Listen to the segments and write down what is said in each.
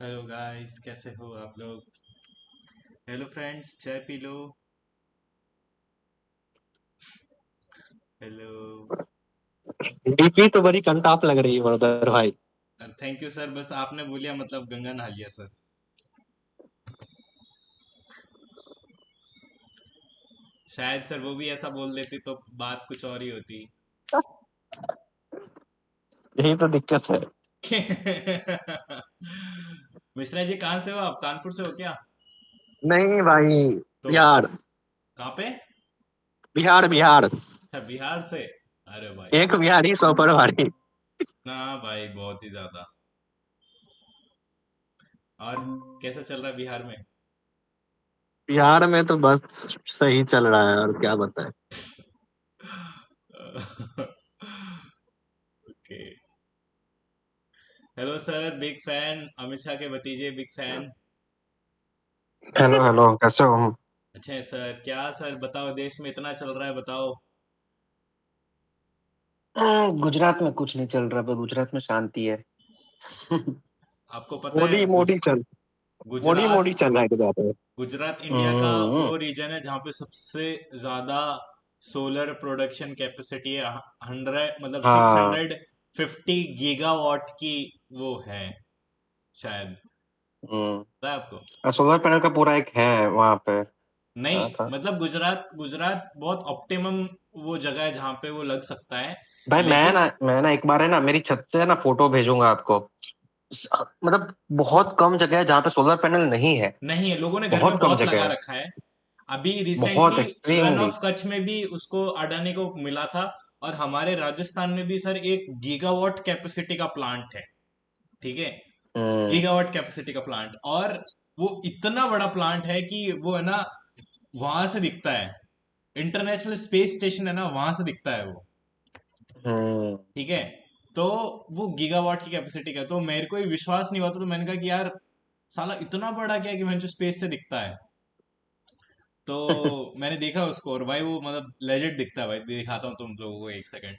Hello guys, कैसे हो आप लोग? हेलो फ्रेंड्स, चाय पी लो। हेलो। डीपी तो बड़ी कंटाप लग रही है ब्रदर भाई। थैंक यू सर, बस आपने बोलिया मतलब गंगा नहा लिया सर। शायद सर वो भी ऐसा बोल देती तो बात कुछ और ही होती। यही तो दिक्कत है। मिश्रा जी, कहाँ से हो आप? कानपुर से हो क्या? नहीं भाई। तो बिहार। कहाँ पे? बिहार बिहार। अच्छा, बिहार से। अरे भाई। एक बिहारी सौ पर भारी। ना भाई, बहुत ही ज्यादा। और कैसा चल रहा है बिहार में? बिहार में तो बस सही चल रहा है और क्या बताएं। Okay. Hello sir, big fan, Amit Shah के भतीजे, बिग फैन। हेलो हेलो, कैसे हो? अच्छे हैं सर। क्या सर बताओ, देश में इतना चल रहा है, बताओ। गुजरात में कुछ नहीं चल रहा, पर गुजरात में शांति है। आपको पता है मोदी मोदी चल मोदी गुजरात मोदी चल रहा है गुजरात में। गुजरात इंडिया का हम्म। वो रीजन है जहाँ पे सबसे ज्यादा सोलर प्रोडक्शन कैपेसिटी है। 650 की वो है शायद। हम्म। पता है आपको? सोलर पैनल का पूरा एक है वहां पे। नहीं, कहा था मतलब गुजरात गुजरात बहुत ऑप्टिमम वो जगह है जहाँ पे वो लग सकता है। भाई। लेकिन मैं ना एक बार है ना, मेरी छत से है ना फोटो भेजूंगा आपको। मतलब बहुत कम जगह है जहाँ पे सोलर पैनल नहीं है। नहीं है, लोगों ने घर में बहुत कम बहुत जगह लगा है। रखा है। अभी बहुत recently run extremely. Of Kutch में भी उसको अडानी को मिला था। और हमारे राजस्थान में भी सर एक गीगावाट कैपेसिटी का प्लांट है। ठीक है। हम्म। गीगावाट कैपेसिटी का प्लांट, और वो इतना बड़ा प्लांट है कि वो है ना, वहां से दिखता है। इंटरनेशनल स्पेस स्टेशन है ना, वहां से दिखता है वो। हम्म। ठीक है। तो वो गीगावाट की कैपेसिटी का, तो मेरे को ही विश्वास नहीं हुआ था, तो मैंने कहा कि यार साला इतना बड़ा क्या कि मैं जो स्पेस से दिखता है। तो मैंने देखा उसको, और भाई वो मतलब लेजेंड दिखता है भाई। दिखाता हूँ तुम लोगों को, एक सेकंड।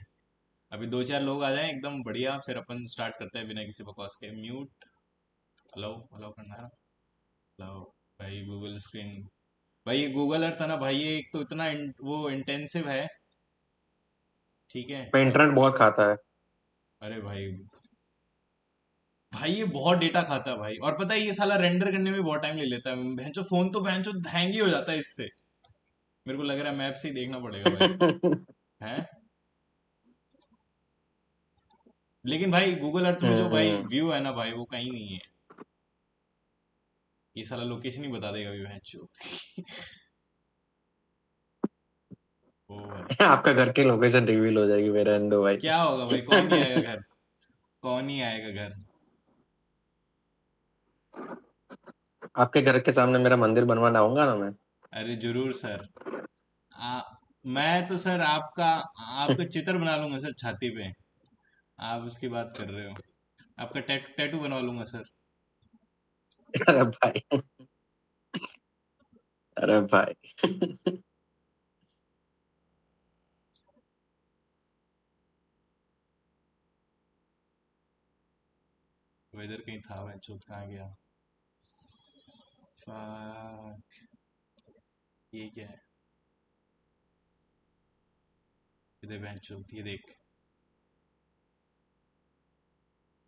अभी दो चार लोग आ जाएं एकदम बढ़िया, फिर अपन स्टार्ट करते हैं बिना किसी बकवास के। म्यूट। अलाउ अलाउ करना है ना? अलाउ। भाई गूगल स्क्रीन। भाई ये गूगल अर्थ है ना भाई, ये एक तो इतना वो इंटेंसिव है। ठीक है। इंटरनेट बहुत खाता है। अरे भाई, भाई ये बहुत डेटा खाता है भाई। और पता है ये साला रेंडर करने में बहुत टाइम ले लेता है। भैंचो फोन तो भैंचो हैंग ही हो जाता है इससे। मेरे को लग रहा है मैप से ही देखना पड़ेगा भाई। है। लेकिन भाई गूगल अर्थ में जो भाई हम्म। व्यू है ना भाई, वो कहीं नहीं है। ये साला लोकेशन ही बता देगा व्यू, भैंचो। ओ भाई साहब। आपका घर की लोकेशन रिवील हो जाएगी मेरा अंडो भाई। क्या होगा भाई, कौन ही आएगा घर? कौन ही आएगा घर? आपके घर के सामने मेरा मंदिर बनवाना आऊंगा ना मैं। अरे जरूर सर। आ, मैं तो सर आपका आपका चित्र बना लूंगा सर छाती पे। आप उसकी बात कर रहे हो? आपका टैटू बनवा लूंगा सर। अरे भाई। अरे भाई। वो इधर कहीं था, मैं चुप कहाँ गया? Fuck, ये क्या है? इधर बहन चुप, ये देख।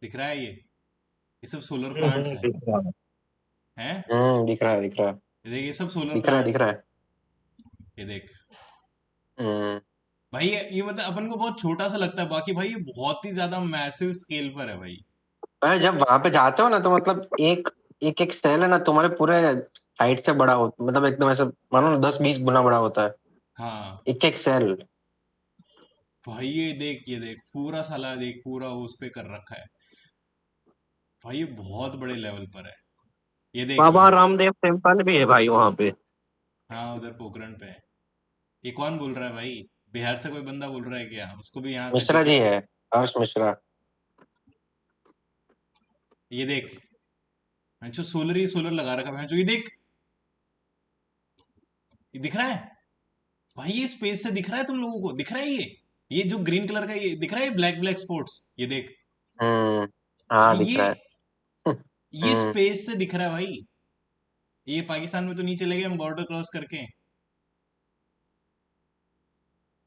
दिख रहा है ये सब सोलर प्लांट्स हैं। दिख रहा है। हैं? दिख रहा है, दिख रहा है। ये देख, ये सब सोलर दिख रहा है, प्लांट्स दिख हैं। रहा है। ये देख। हम्म। भाई ये मतलब अपन को बहुत छोटा सा लगता है, बाकी भाई ये बहुत ही ज्यादा मैसिव स्केल पर है भाई। भाई जब वहां पे जाते हो ना तो मतलब एक एक एक सेल है ना तुम्हारे पूरे हाइट से बड़ा हो, मतलब एकदम ऐसे मानो ना 10-20 गुना बड़ा होता है। हाँ एक एक सेल। भाई, ये देख पूरा साला, देख पूरा वो उस पे कर रखा है। भाई ये बहुत बड़े लेवल पर है। ये देख बाबा ये। रामदेव टेम्पल भी है भाई वहाँ पे। हाँ, उधर पोखरण पे है। ये कौन बोल रहा है भाई? बिहार से कोई बंदा बोल रहा है क्या? उसको भी यहाँ का मिश्रा चित्र। जी है। हर्ष मिश्रा। ये देख। जो सोलर ही सोलर लगा रखा है जो, ये देख। ये दिख रहा है? भाई ये स्पेस से दिख रहा है, तुम लोगों को दिख रहा है ये जो ग्रीन कलर का ये दिख रहा है, ब्लैक ब्लैक स्पॉट्स, ये देख। हम्म। हाँ भाई दिख रहा है। ये हम्म। स्पेस से दिख रहा है भाई। ये पाकिस्तान में तो नहीं चले गए हम बॉर्डर क्रॉस करके।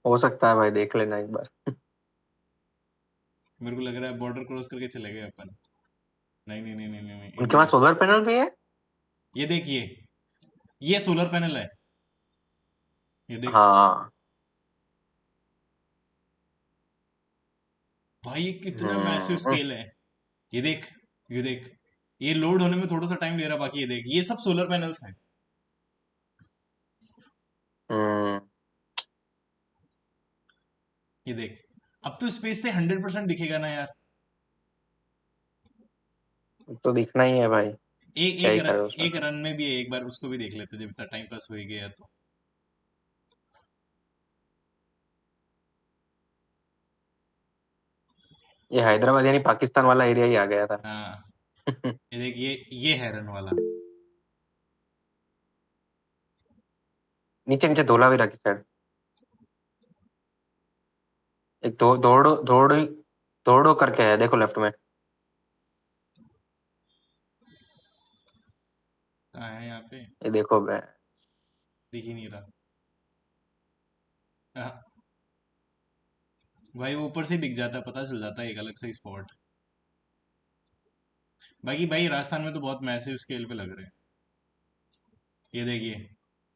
हो सकता है भाई, देख लेना एक बार। मेरे को लग रहा है बॉर्डर क्रॉस करके चले गए अपन। नहीं नहीं नहीं नहीं नहीं, नहीं उनके इंडिया। पास सोलर पैनल भी है। ये देखिए, ये सोलर पैनल है। ये देख। हाँ। भाई ये कितना मैसिव हम्म। स्केल है। ये देख, ये देख। ये लोड होने में थोड़ा सा टाइम ले रहा, बाकी ये देख, ये सब सोलर पैनल्स हैं। हम्म। ये देख। अब तो स्पेस से 100% दिखेगा ना यार। तो दिखना ही है भाई। एक क्या एक ही रन, करे उसमें। एक रन में भी है, एक बार उसको भी देख लेते जब इतना टाइम पास हो ही गया तो। ये हैदराबाद यानी पाकिस्तान वाला एरिया ही आ गया था। हाँ। ये देख, ये है रन वाला। नीचे नीचे धोला भी रखी साइड। एक दौड़ो दौड़ो दौड़ो करके है, देखो लेफ्ट में। कहाँ है यहाँ पे? ये देखो बे। दिख ही नहीं रहा। हाँ, भाई वो ऊपर से दिख जाता है, पता चल जाता है एक अलग से स्पॉट। बाकी भाई राजस्थान में तो बहुत मैसिव स्केल पे लग रहे हैं। ये देखिए,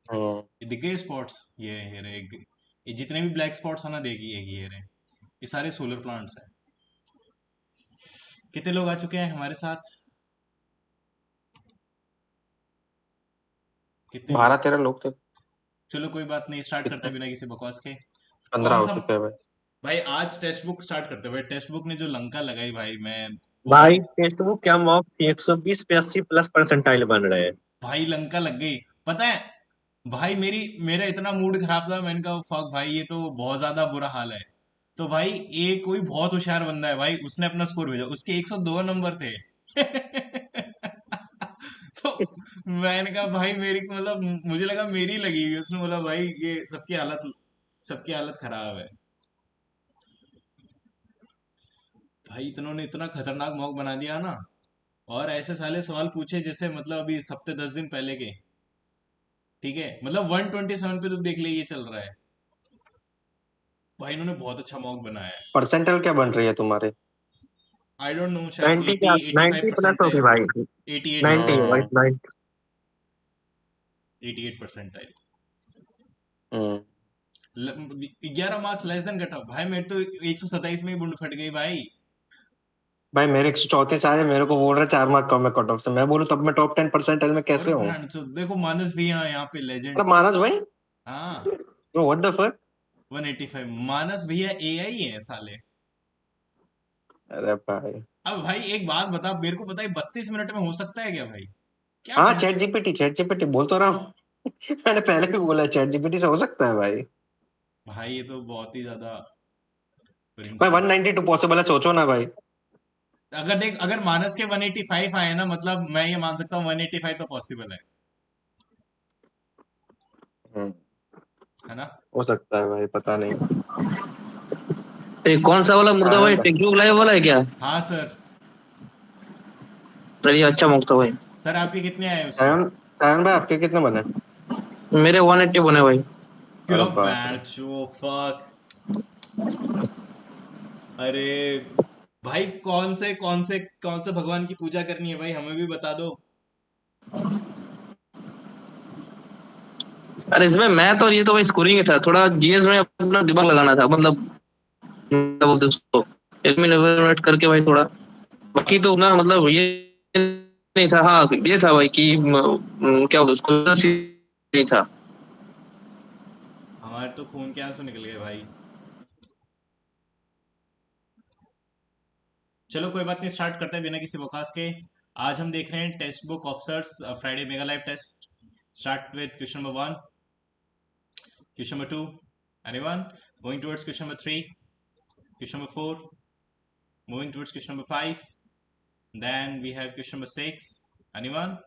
हम्म। ये दिख गए स्पॉट्स। ये रहे ये जितने भी ब्लैक स्पॉट्स है ना, देखिए ये रहे। ये सारे सोलर प्लांट्स हैं। कितने लोग आ चुके हैं हमारे साथ? कितने लोग? 12-13 लोग थे। चलो कोई बात नहीं, स्टार्ट करते कितने? हैं बिना किसी बकवास के। 15 कौन हो सा? चुके हैं भाई। भाई आज टेक्स्ट बुक स्टार्ट करते हैं भाई। टेक्स्ट बुक ने जो लंका लगाई भाई, मैं भाई बहुत। टेस्ट बुक क्या मॉक 120 पे 80 प्लस परसेंटाइल बन रहे हैं। भाई लंका लग गई। पता है भाई, मेरा इतना मूड खराब था, मैंने कहा फक भाई, ये तो बहुत ज्यादा बुरा हाल है। तो भाई एक कोई बहुत होशियार बंदा है भाई, उसने अपना स्कोर भेजा, उसके 102 नंबर थे। तो मैंने कहा भाई मेरी मतलब, मुझे लगा मेरी लगी हुई है। उसने बोला भाई ये सबकी हालत खराब है। भाई इतनों ने इतना खतरनाक मॉक बना दिया ना। और ऐसे साले सवाल पूछे जैसे मतलब अभी हफ्ते 10 दिन पहले के। ठीक है, मतलब 127 पे तो देख ले ये चल रहा है। भाई इन्होंने बहुत अच्छा मॉक बनाया है। परसेंटाइल क्या बन रही है तुम्हारे? आई डोंट नो, शायद 90 एटी क्या, एटी फाइव 90 प्लस परसेंट है। होगी भाई। 90 है भाई, हम्म। 90। 88% है। हम्म। 11 marks less than cut off. भाई मेरे तो 127 में ही बुंड फट गई भाई। भाई मेरे 134 आए, मेरे को बोल रहे 4 मार्क कम है कट ऑफ से। मैं बोलूँ तब मैं टॉप 10 परसेंटाइल में और कैसे हूँ? बहन चो, देखो मानस भी यहाँ पे अरे लेजेंड। मानस भाई, हाँ। What the fuck. 185 मानस भैया एआई है साले। अरे भाई। अब भाई एक बात बता, मेरे को पता है 32 मिनट में हो सकता है क्या भाई? क्या हाँ, बहन? चैट जीपीटी बोल तो रहा हूँ। मैंने पहले भी बोला चैट जीपीटी से हो सकता है भाई। भाई ये तो बहुत ही ज्यादा भाई क्रिंज था। 192 पॉसिबल है, सोचो ना भाई। अगर देख, अगर मानस के 185 आए ना, मतलब मैं ये मान सकता हूँ 185 तो पॉसिबल हम्म। है ना? हो सकता है भाई, पता नहीं। ये कौन सा वाला मुर्गा भाई, सायन टेक्निक लाइव वाला है क्या? हाँ सर। चलिए, अच्छा मुक्त भाई। सर आपके कितने आए उसमें? सायन सायन भाई, आपके कितने बने? मेरे 180 बने भाई। क्या अरे बाप रे। बैचो फक। अरे भाई, कौन से भगवान की पूजा करनी है भाई, हमें भी बता दो। अरे इसमें मैथ और ये तो भाई स्कोरिंग ही था, थोड़ा जीएस में अपना दिमाग लगाना था, मतलब क्या बोलते हैं उसको, एक मिनट करके भाई थोड़ा। बाकी अब तो ना मतलब ये नहीं था। हाँ ये था भाई कि क्या बोलते हैं उसको, नहीं था। हमारे तो खून के आंसू निकल गए भाई। चलो कोई बात नहीं, स्टार्ट करते हैं बिना किसी बकवास के। आज हम देख रहे हैं text book officers Friday mega live test. Start with question number 1, question number 2, anyone, going towards question number 3, question number 4, moving towards question number 5, then we have question number 6, anyone?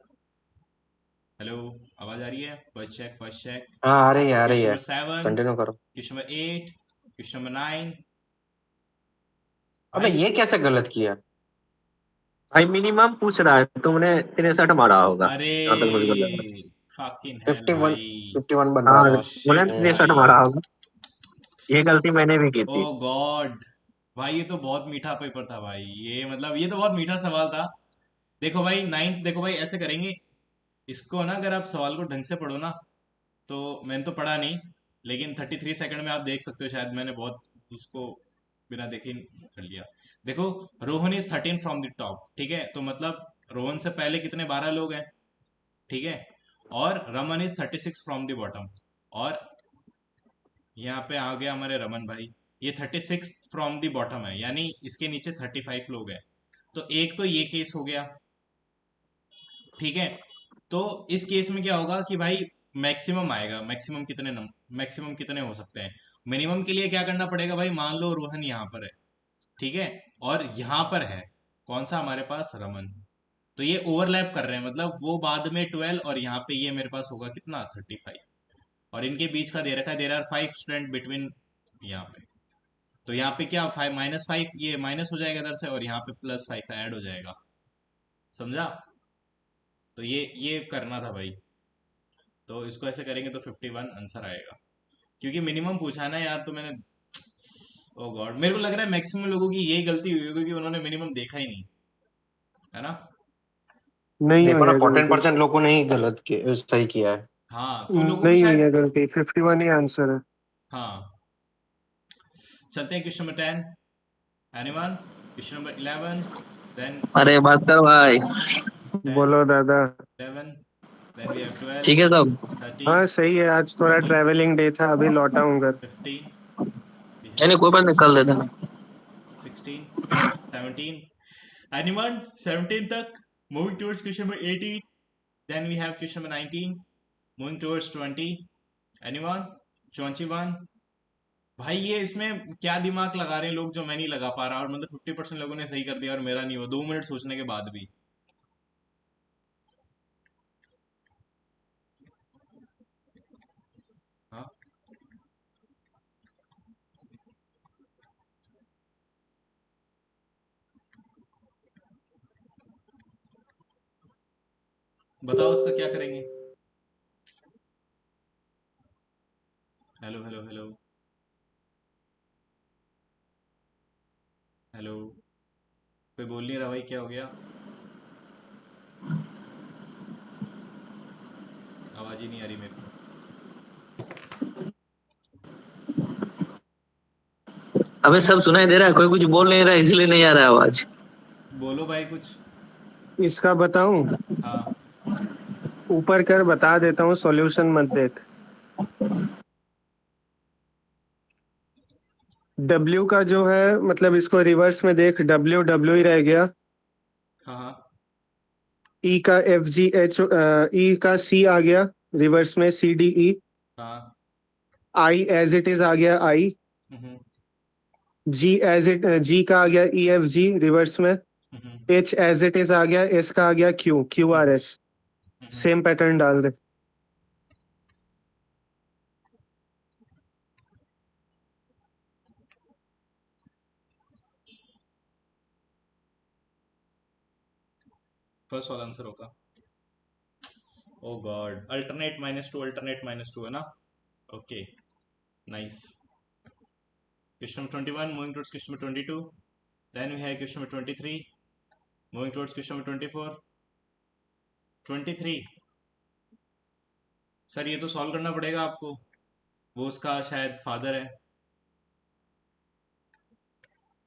Hello, आवाज आ रही है? Voice check, voice check. हाँ, आ रही है आ रही क्वेश्चन है। नंबर 7, कंटिन्यू करो। Question number 8, question number 9। अबे भाई ये कैसे गलत किया? भाई मिनिमम पूछ रहा है, तुमने 63 मारा होगा अरे जहाँ तक मुझे लग रहा है। फकिंग हेल 51, भाई। 51 बन रहा हाँ, था। ओ तुमने शिट 63 भाई। मारा होगा। ये गलती मैंने भी की ओ थी। गॉड। भाई ये तो बहुत मीठा पेपर था भाई, ये मतलब ये तो बहुत मीठा सवाल था। देखो भाई नाइन्थ, देखो भाई ऐसे करेंगे इसको ना, अगर आप सवाल को ढंग से पढ़ो ना, तो मैंने तो पढ़ा नहीं, लेकिन 33 सेकंड में आप देख सकते हो, शायद मैंने बहुत उसको बिना देखे ही कर लिया। देखो, Rohan is 13 from the top, ठीक है, तो मतलब रोहन से पहले कितने 12 लोग हैं, ठीक है, और Raman is 36 from the bottom, और यहाँ पे आ गया हमारे रमन भाई, ये 36 फ्रॉम द बॉटम है, यानी इसके नीचे 35 लोग हैं, तो एक तो ये केस हो गया, ठीक है। तो इस केस में क्या होगा कि भाई मैक्सिमम आएगा, मैक्सिमम कितने मैक्सिमम कितने हो सकते हैं। मिनिमम के लिए क्या करना पड़ेगा भाई, मान लो रोहन यहाँ पर है, ठीक है, और यहाँ पर है कौन सा हमारे पास, रमन, तो ये ओवरलैप कर रहे हैं, मतलब वो बाद में 12 और यहाँ पे ये मेरे पास होगा कितना 35, और इनके बीच का दे रखा है, दे रहा है 5 स्टूडेंट बिटवीन यहाँ पे, तो यहाँ पे क्या 5 -5, ये माइनस हो जाएगा इधर से, और यहाँ पे +5 ऐड हो जाएगा, समझा। तो ये करना था भाई, तो इसको ऐसे करेंगे तो 51 आंसर आएगा, क्योंकि मिनिमम पूछा है ना यार, तो मैंने, ओ गॉड, मेरे को लग रहा है मैक्सिमम लोगों की यही गलती हुई होगी कि उन्होंने मिनिमम देखा ही नहीं, है ना। नहीं देखो हुई ना, है 14% गलती। लोगों ने ही सही किया है। हाँ तो लोगों को नहीं हुई शायद, है गलती, 51 ही आंसर है। हाँ। चलते हैं question number 10, anyone, question number 11, then अरे बात कर भाई। 10, बोलो दादा। 11, देन वी हैव 12, ठीक है सब। 13, हाँ सही है, आज थोड़ा 14, ट्रैवलिंग डे था, अभी लौटा हूँ घर। 15, we नहीं have नहीं, कोई बात नहीं, कल दे देना। 16, 17, anyone 17 तक, moving towards question number 18, then we have question number 19, moving towards 20, anyone 21। भाई ये इसमें क्या दिमाग लगा रहे हैं लोग जो मैं नहीं लगा पा रहा, और मतलब 50% लोगों ने सही कर दिया और मेरा नहीं हुआ 2 मिनट सोचने के बाद भी। हाँ, बताओ उसका क्या करेंगे। हेलो हेलो हेलो हेलो, कोई बोल नहीं रहा भाई, क्या हो गया, आवाज ही नहीं आ रही मेरे को। अबे सब सुनाई दे रहा है, कोई कुछ बोल नहीं रहा है, इसलिए नहीं आ रहा है आवाज। बोलो भाई कुछ। इसका बताऊं? हाँ ऊपर कर बता देता हूँ, सॉल्यूशन मत देख। डब्ल्यू का जो है, मतलब इसको रिवर्स में देख, डब्ल्यू डब्ल्यू ही रह गया। हाँ हाँ ई का एफ जी एच, ई का सी आ गया रिवर्स में, सी डी ई। हाँ। आई एज इट इज आ गया I. Hmm ji as it, जी का आ गया ई एफ जी रिवर्स में। हम्म एच एज इट इज आ गया, एस का आ गया क्यू, क्यू आर हम्म एस। हम्म। सेम पैटर्न डाल दे। फर्स्ट वाला आंसर होगा, ओ गॉड, अल्टरनेट -2, अल्टरनेट -2 है ना, okay, nice. Question number 21, moving towards question number 22, then we have question number 23, moving towards question number 24, 23। Sir ये तो सॉल्व करना पड़ेगा आपको, वो उसका शायद फादर है,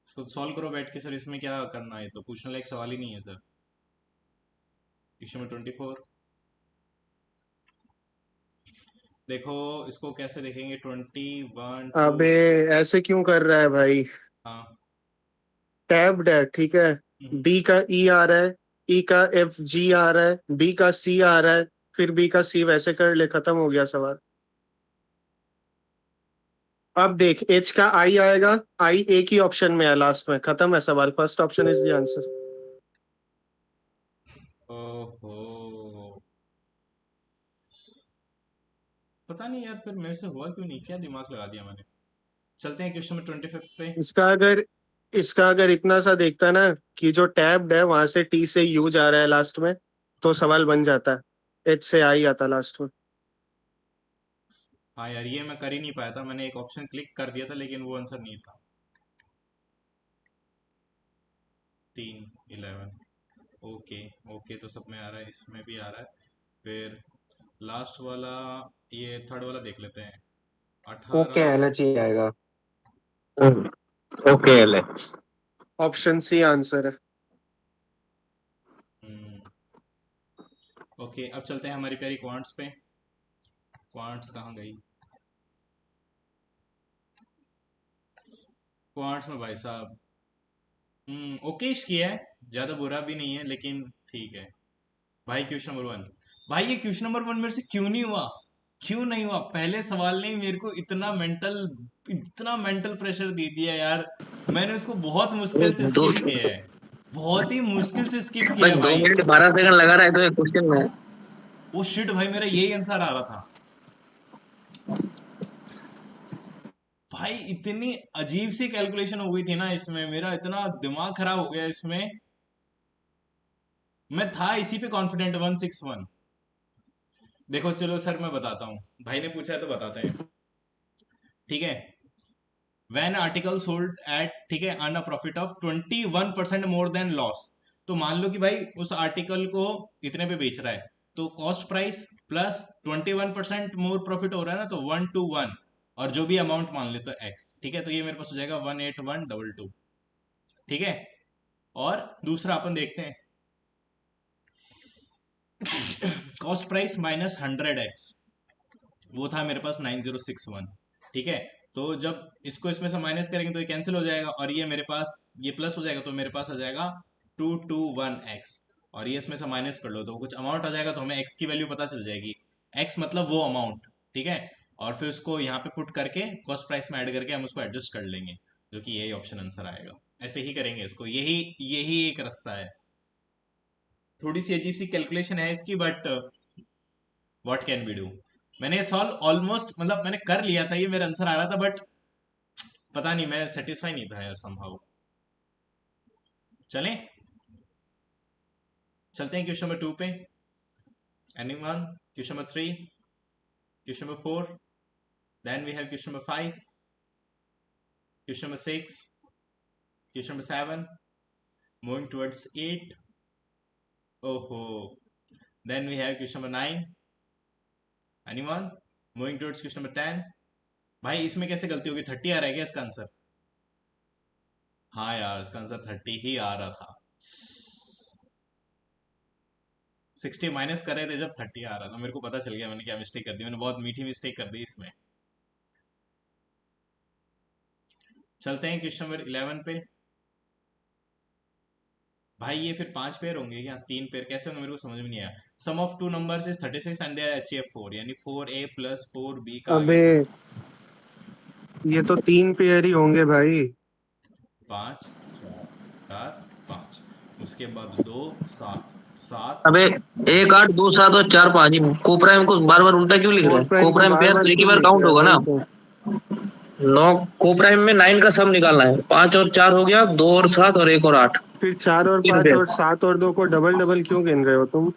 इसको सॉल्व करो बैठ के सर, इसमें क्या करना है, तो पूछने लायक सवाल ही नहीं है सर। क्वेश्चन नंबर 24, देखो इसको कैसे देखेंगे, 21 टू, अबे ऐसे क्यों कर रहा है भाई? हाँ। टैब्ड है, ठीक है। हम्म, डी का ई आ रहा है, ई का एफ जी आ रहा है, बी का सी आ रहा है, फिर बी का सी, वैसे कर ले, खत्म हो गया सवाल। अब देख, एच का आई आएगा, आई एक ही ऑप्शन में है लास्ट में, खत्म है सवाल, first option is the answer. ओहो, पता नहीं यार, फिर मेरे से हुआ क्यों नहीं, क्या दिमाग लगा दिया मैंने। चलते हैं क्वेश्चन नंबर 25 पे। इसका अगर इसका अगर इतना सा देखता ना कि जो टैब्ड है वहां से टी से यू जा रहा है लास्ट में, तो सवाल बन जाता। एच से आई आता लास्ट में। हाँ यार, ये मैं कर ही नहीं पाया था, मैंने एक ऑप्शन क्लिक कर दिया था लेकिन वो आंसर नहीं था। 3, 11। ओके। ओके, तो सब में आ रहा है, इसमें भी आ रहा है। फिर लास्ट वाला, ये थर्ड वाला देख लेते हैं। ओके 18। एलएच ही आएगा। Okay Alex. Option C answer है। हम्म। ओके, अब चलते हैं हमारी प्यारी क्वांट्स पे। क्वांट्स कहाँ गई? क्वांट्स में भाई साहब, ओकेश किया है, ज्यादा बुरा भी नहीं है लेकिन ठीक है। भाई क्वेश्चन नंबर 1। भाई ये क्वेश्चन नंबर 1 मेरे से क्यों नहीं हुआ? क्यों नहीं हुआ? पहले सवाल ने ही मेरे को इतना मेंटल प्रेशर दे दिया यार। मैंने उसको बहुत मुश्किल से दो स्किप किया है। बहुत ही मुश्किल से स्किप भाई, किया है 2 भाई। मिनट 12 सेकंड लगा रहा है तो क्वेश्चन में। वो शिट भाई, मेरा यही आंसर आ रहा था। भाई इतनी अजीब सी कैलकुलेशन हो गई थी ना इसमें, मेरा इतना दिमाग खराब हो गया इसमें। मैं था इसी पे कॉन्फिडेंट, 161। देखो चलो सर, मैं बताता हूँ। भाई ने पूछा है तो बताते हैं। ठीक है। वैन आर्टिकल सोल्ड एट, ठीक है, earn a profit of 21% more than loss. तो मान लो कि भाई उस आर्टिकल को इतने पे बेच रहा है, तो cost price plus 21% more profit हो रहा है ना, तो 121। और जो भी अमाउंट मान ले तो एक्स, ठीक है, तो ये मेरे पास हो जाएगा 18122। ठीक है। और दूसरा अपन देखते हैं, कॉस्ट प्राइस माइनस 100x, वो था मेरे पास 9061। ठीक है। तो जब इसको इसमें से माइनस करेंगे तो ये कैंसिल हो जाएगा, और ये मेरे पास, ये प्लस हो जाएगा, तो मेरे पास आ जाएगा 221x। और ये इसमें से माइनस कर लो तो कुछ अमाउंट आ जाएगा, तो हमें x की वैल्यू पता चल जाएगी। x मतलब वो अमाउंट। ठीक है। और फिर उसको यहाँ पे पुट करके कॉस्ट प्राइस में ऐड करके हम उसको एडजस्ट कर लेंगे, जो कि यही ऑप्शन आंसर आएगा। ऐसे ही करेंगे इसको, यही यही एक रास्ता है। थोड़ी सी अजीब सी कैलकुलेशन है इसकी, but what can we do. मैंने ये सॉल्व ऑलमोस्ट, मतलब मैंने कर लिया था, ये मेरा आंसर आ रहा था, बट पता नहीं, मैं सेटिस्फाई नहीं था यार समहाउ। चलें, चलते हैं क्वेश्चन नंबर 2 पे। Anyone? Question number 3, question number 4, then we have question number 5, question number 6, question number 7, moving towards 8। ओहो। Then we have question number 9। Anyone? Moving towards question number 10। भाई इसमें कैसे गलती होगी? 30 आ रहा है क्या इसका आंसर? हाँ यार, इसका आंसर 30 ही आ रहा था। 60 माइनस कर रहे थे जब 30 आ रहा था, मेरे को पता चल गया मैंने क्या मिस्टेक कर दी, मैंने बहुत मीठी मिस्टेक कर दी इसमें। चलते हैं क्वेश्चन नंबर 11 पे। भाई ये फिर 5 पेयर होंगे या 3 पेयर, कैसे होंगे मेरे को समझ में नहीं आया। Sum of two numbers is 36 and their HCF 4, यानी 4a प्लस 4b का अबे आगे। ये तो 3 पेयर ही होंगे भाई। 5, 4, 5, उसके बाद 2, 7, 7। अबे 1 8 2 7 और 4 5 ही कोप्राइम को बार बार उल्टा क्यों लिख रहा फोर है? प्राइम को कोप्राइम बार पेयर बार तो एक ही क्यों बार लिख काउंट रहा है होगा वही ना। तो। 9 कोप्राइम में 9 का सम निकालना है। 5 और 4 हो गया, 2 और 7 और 1 और 8। फिर 4 और 5 3 पेयर। और 7 और 2 को डबल डबल क्यों गिन रहे हो तुम?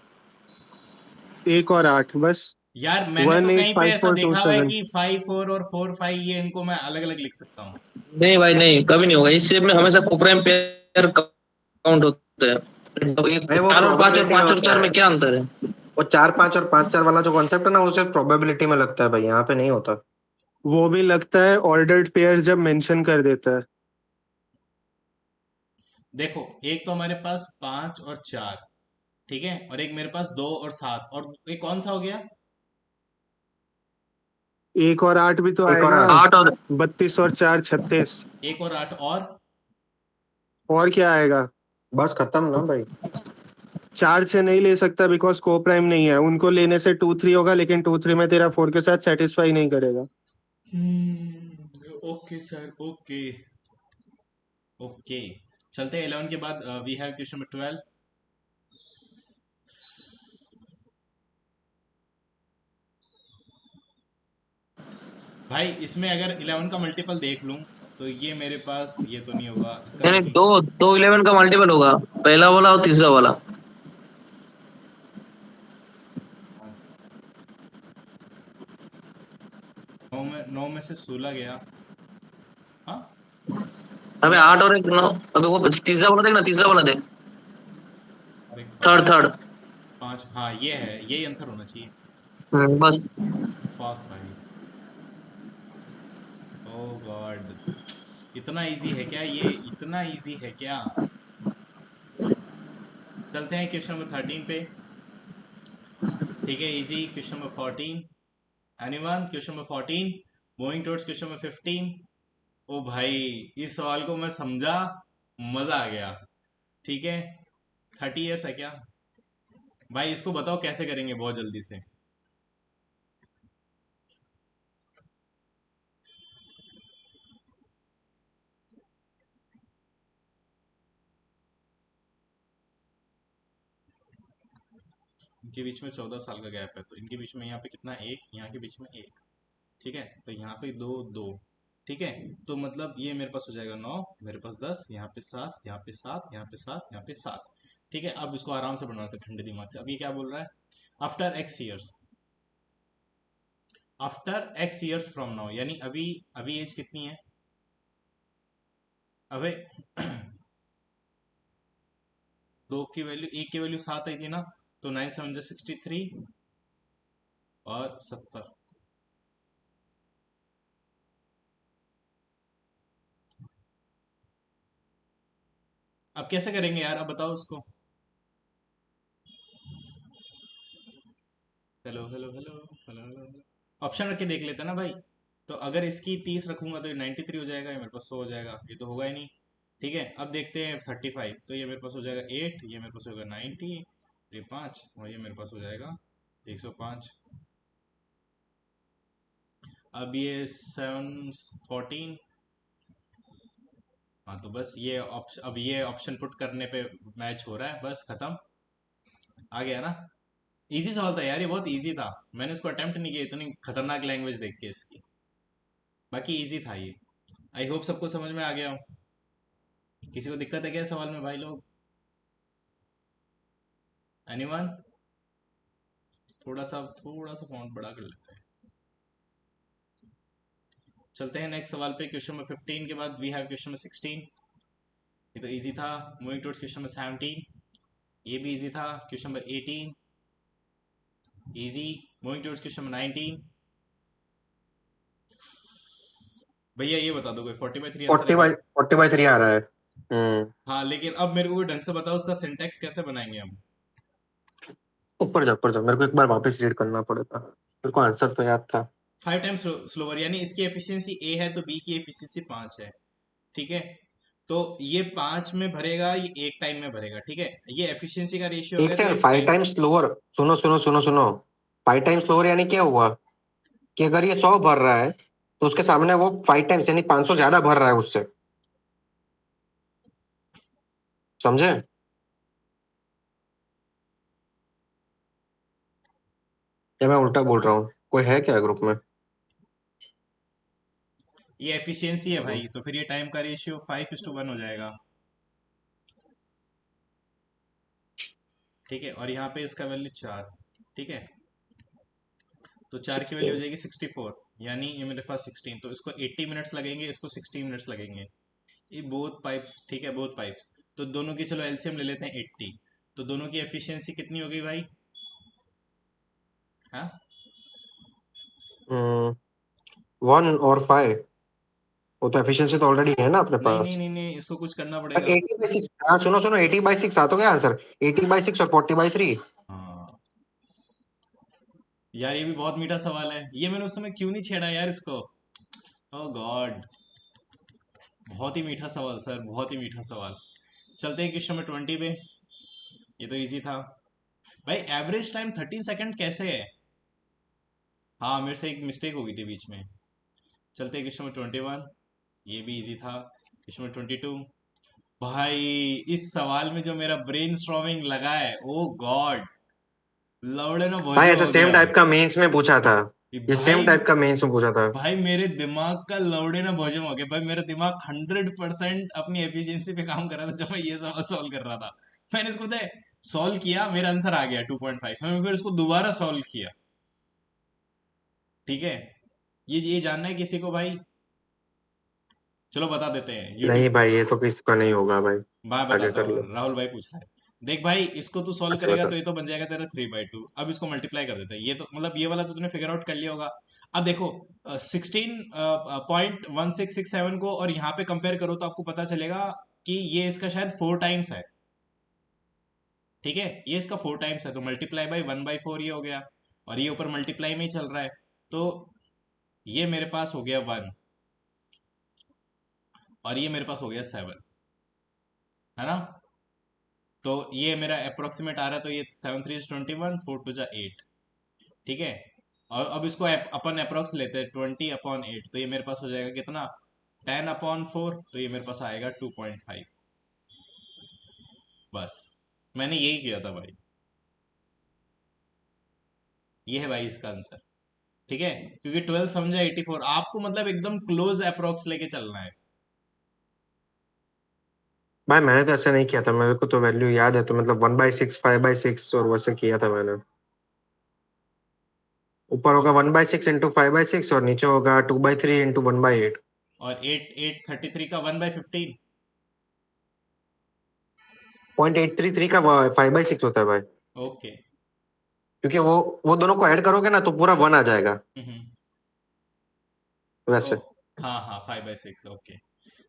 1 और 8 बस। यार मैंने वन तो एट कहीं पे फाइव ऐसा फोर टू देखा हुआ है सेवन कि 5 4 और 4 5, ये इनको मैं अलग अलग लिख सकता हूँ। नहीं भाई नहीं, कभी नहीं होगा। इस शेप में हमेशा कोप्राइम पेयर काउंट होते हैं। भाई वो 4 और 5 और प्रोबेबिलिटी में 5 और होता 4 है। में क्या अंतर है? वो 4 5 और 5 4 वाला जो कॉन्सेप्ट है ना, वो सिर्फ प्रोबेबिलिटी में लगता है भाई, यहाँ पे नहीं होता। वो भी लगता है ऑर्डर्ड पेयर जब मेंशन कर देता है। देखो, एक तो हमारे पास 5 और 4, ठीक है, और एक मेरे पास 2 और 7, और एक कौन सा हो गया? 1 और 8 भी तो एक और आएगा। 8। 8 और 32 और 4 36। 1 और 8 और और क्या आएगा? बस खत्म ना भाई। 4 6 नहीं ले सकता बिकॉज को प्राइम नहीं है, उनको लेने से 2 3 होगा, लेकिन 2 3 में तेरा 4 के साथ सेटिस्फाई नहीं करेगा। Okay sir, okay. ओके, चलते हैं 11 के बाद। We have question number 12। भाई इसमें अगर 11 का मल्टीपल देख लूं, तो ये मेरे पास ये तो नहीं होगा इसका यानी मतलब। दो दो 11 का मल्टीपल होगा, पहला वाला और तीसरा वाला। नौ में से 16 गया। हाँ अबे 8 और 1 9, अबे वो तीसरा वाला देख ना, तीसरा वाला देख, और एक थर्ड 5। थर्ड। 5 हाँ ये है, यही आंसर होना चाहिए। बस। फक भाई, ओ गॉड, इतना इजी है क्या ये, इतना इजी है क्या? चलते हैं क्वेश्चन नंबर 13 पे। ठीक है, easy question number 14। Anyone question number 14, moving towards question number 15। ओ भाई, इस सवाल को मैं समझा, मजा आ गया। ठीक है, 30 इयर्स है क्या भाई? इसको बताओ कैसे करेंगे बहुत जल्दी से। इनके बीच में 14 साल का गैप है, तो इनके बीच में यहाँ पे कितना, एक, यहाँ के बीच में एक। ठीक है, तो यहाँ पे दो दो। ठीक है, तो मतलब ये मेरे पास हो जाएगा 9, मेरे पास 10, यहाँ पे 7, यहाँ पे 7, यहाँ पे 7, यहाँ पे 7। ठीक है, अब इसको आराम से बनवाते हैं ठंडे दिमाग से। अब ये क्या बोल रहा है? After x years, after x years from now, यानी अभी, अभी एज कितनी है? अबे दो की वैल्यू, एक की वैल्यू 7 आई थी ना, तो 9 7 63 और 70। अब कैसे करेंगे यार, अब बताओ उसको। Hello hello hello hello hello, option रख के देख लेते हैं ना भाई। तो अगर इसकी 30 रखूंगा तो ये 93 हो जाएगा, ये मेरे पास 100 हो जाएगा, ये तो होगा ही नहीं। ठीक है, अब देखते हैं 35, तो ये मेरे पास हो जाएगा 8, ये मेरे पास होगा 90, ये 5, और ये मेरे पास हो जाएगा 105। अब ये 7 14। हाँ तो बस ये ऑप्शन, अब ये ऑप्शन पुट करने पे मैच हो रहा है, बस खत्म। आ गया ना? इजी सवाल था यार, ये बहुत इजी था। मैंने इसको अटेम्प्ट नहीं किया इतनी खतरनाक लैंग्वेज देख के इसकी। बाकी इजी था ये। आई होप सबको समझ में आ गया हो। किसी को दिक्कत है क्या इस सवाल में भाई लोग? एनीवन? थोड़ा सा फॉन्ट बड़ा कर लेते हैं। चलते हैं नेक्स्ट सवाल पे। क्वेश्चन नंबर 15 के बाद वी हैव क्वेश्चन नंबर 16। ये तो इजी था। मूविंग टुवर्ड्स क्वेश्चन नंबर 17, ये भी इजी था। Question number 18 easy. Moving towards question number 19। भैया ये बता दो, कोई 40/3 आंसर है क्या? 40/3 आ रहा है। हम्म। हाँ, लेकिन अब मेरे को कोई ढंग से बताओ उसका सिंटेक्स कैसे बनाएंगे हम। ऊपर जा मेरे को एक बार वापस रीड करना पड़ेगा, मेरे को आंसर तो याद था। 5 टाइम्स स्लोअर, यानी इसकी एफिशिएंसी ए है तो बी की एफिशिएंसी 5 है। ठीक है, तो ये 5 में भरेगा, ये एक टाइम में भरेगा। ठीक है, ये एफिशिएंसी का रेशियो हो एक गया, तो ये सेकंड, 5 टाइम्स लोअर। सुनो सुनो सुनो सुनो, 5 टाइम्स लोअर यानी क्या हुआ कि अगर ये 100 भर रहा है तो उसके सामने वो 5 टाइम्स यानी 500 ज्यादा भर रहा है उससे। समझे? या मैं उल्टा बोल रहा हूँ? कोई है क्या ग्रुप में? ये एफिशिएंसी है भाई, तो फिर ये टाइम का रेशियो 5:1 हो जाएगा। ठीक है, और यहाँ पे इसका वैल्यू 4। ठीक है, तो 4 की वैल्यू हो 16। जाएगी 64, यानी ये मेरे पास 16, तो इसको 80 मिनट्स लगेंगे, इसको 60 मिनट्स लगेंगे। ये बोथ पाइप्स, ठीक है, बोथ पाइप्स। तो दोनों की चलो एलसीएम ले लेते हैं 80। तो दोनों की एफिशिएंसी कितनी हो गई भाई? हाँ, 1 और 5, वो तो एफिशिएंसी तो ऑलरेडी है ना अपने नहीं नहीं पास। नहीं नहीं, इसको कुछ करना पर पड़ेगा। 80/6, हाँ सुनो सुनो, 80/6 आ तो गया आंसर। 80/6 और 40/3। हाँ यार, ये भी बहुत मीठा सवाल है, ये मैंने उस समय क्यों नहीं छेड़ा यार इसको। ओह गॉड, बहुत ही मीठा सवाल सर, बहुत ही मीठा सवाल। चलते हैं क्वेश्चन नंबर 20 पे। ये तो इजी था भाई। एवरेज टाइम 13 सेकंड कैसे है? हाँ, मेरे से एक मिस्टेक हो गई थी बीच में। चलते हैं क्वेश्चन नंबर 21। ये भी इजी था। Question number 22। भाई, इस सवाल में जो मेरा ब्रेन स्ट्रॉमिंग लगा है, ओ गॉड, लौड़े ना हाँ, भोजो ऐसे हो सेम गया। टाइप का मेंस में पूछा था। ये सेम भाई टाइप का मेंस में पूछा था। भाई मेरे दिमाग का लौड़े ना भोजन हो गया भाई, मेरा दिमाग 100% अपनी एफिशिएंसी पे काम कर रहा था जब मैं ये सवाल सॉल्व कर रहा था। मैंने इसको सॉल्व किया, मेरा आंसर आ गया 2.5, मैंने फिर इसको दोबारा सॉल्व किया। ठीक है, ये जानना है किसी को भाई? चलो बता देते हैं, नहीं यूट्यूब। भाई, ये तो किसी का नहीं होगा भाई। मैं आगे बताता कर हूँ, लो। राहुल भाई पूछ रहा है। देख भाई, इसको तू सॉल्व अच्छा करेगा बता। तो ये तो बन जाएगा तेरा 3/2। अब इसको मल्टीप्लाई कर देते हैं, ये तो मतलब ये वाला तो तूने फिगर आउट कर लिया होगा। अब देखो 16.1667 को और यहाँ पे कंपेयर करो तो आपको पता चलेगा कि ये इसका शायद 4 टाइम्स है। ठीक है, ये इसका 4 टाइम्स है, तो मल्टीप्लाई बाई 1/4 ये हो गया। और ये ऊपर मल्टीप्लाई में ही चल रहा है, तो ये मेरे पास हो गया 1, और ये मेरे पास हो गया 7, है ना? तो ये मेरा अप्रोक्सीमेट आ रहा है, तो ये 7 3 21, 4 2 8। ठीक है, और अब इसको अपन अप्रोक्स लेते हैं 20/8, तो ये मेरे पास हो जाएगा कितना? 10/4, तो ये मेरे पास आएगा 2.5। बस, मैंने यही किया था भाई। ये है भाई इसका आंसर। ठीक है, क्योंकि 12 समझा 84, आपको मतलब एकदम क्लोज अप्रोक्स लेके चलना है। भाई मैंने तो ऐसा नहीं किया था, मेरे को तो वैल्यू याद है, तो मतलब 1/6, 5/6 और वैसे किया था मैंने। ऊपर होगा 1/6 इंटू 5/6 और नीचे होगा 2/3 इंटू 1/8। और 8 8 33 का 1/15। 0.833 का 5/6 होता है भाई। ओके। क्योंकि वो दोनों को ऐड करोगे ना तो पूरा 1 आ जाएगा हम्म। ओ, वैसे। हाँ हाँ, 5/6। ओके,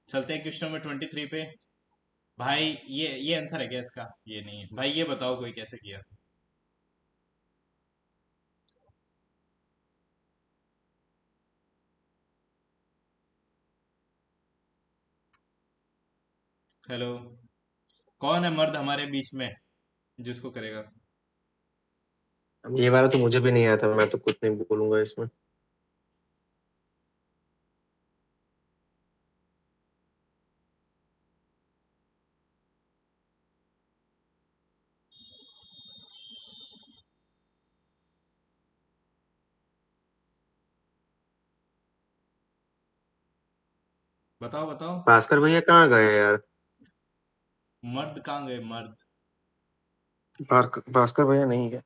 चलते हैं क्वेश्चन नंबर 23 पे। भाई ये आंसर है क्या इसका? ये नहीं है भाई, ये बताओ कोई कैसे किया। हेलो, कौन है मर्द हमारे बीच में जिसको करेगा? अब ये वाला तो मुझे भी नहीं आया था, मैं तो कुछ नहीं बोलूंगा इसमें। बताओ बताओ। भास्कर भैया कहाँ गए यार? मर्द कहाँ गए मर्द? भास्कर भैया नहीं है।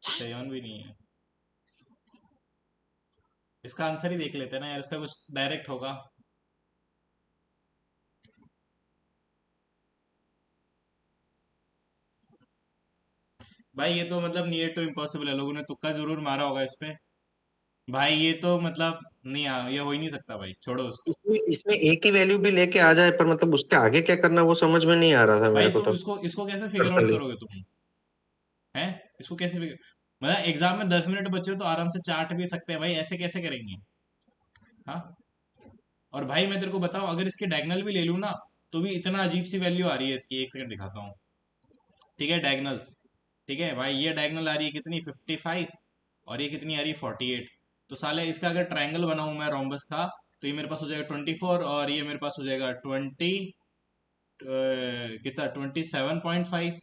सयान भी नहीं है। इसका आंसर ही देख लेते हैं ना यार, इसका कुछ डायरेक्ट होगा। भाई ये तो मतलब नियर टू इम्पॉसिबल है, लोगों ने तुक्का जरूर मारा होगा इस पे। भाई ये तो मतलब नहीं ये हो ही नहीं सकता भाई, छोड़ो उसको। इसमें इसमें एक ही वैल्यू भी लेके आ जाए, पर मतलब उसके आगे क्या करना वो समझ में नहीं आ रहा था भाई मेरे को तो तो इसको इसको कैसे फिगर आउट पर्सनली। करोगे तुम? हैं? इसको कैसे फिगर, मतलब एग्जाम में 10 मिनट बचे हो तो आराम से चाट भी सकते हैं भाई, ऐसे कैसे करेंगे? हाँ। और भाई मैं तेरे को बताऊं, अगर इसके डायगनल भी ले लूं ना, तो भी इतना अजीब सी वैल्यू आ रही है इसकी, एक सेकंड दिखाता हूँ। ठीक है, डायगनल्स। ठीक है भाई, ये डायगनल आ रही है कितनी, 55, और ये कितनी आ रही है, 48। तो साले इसका अगर ट्रायंगल बनाऊं मैं रोम्बस का, तो ये मेरे पास हो जाएगा 24, और ये मेरे पास हो जाएगा कितना, 27.5।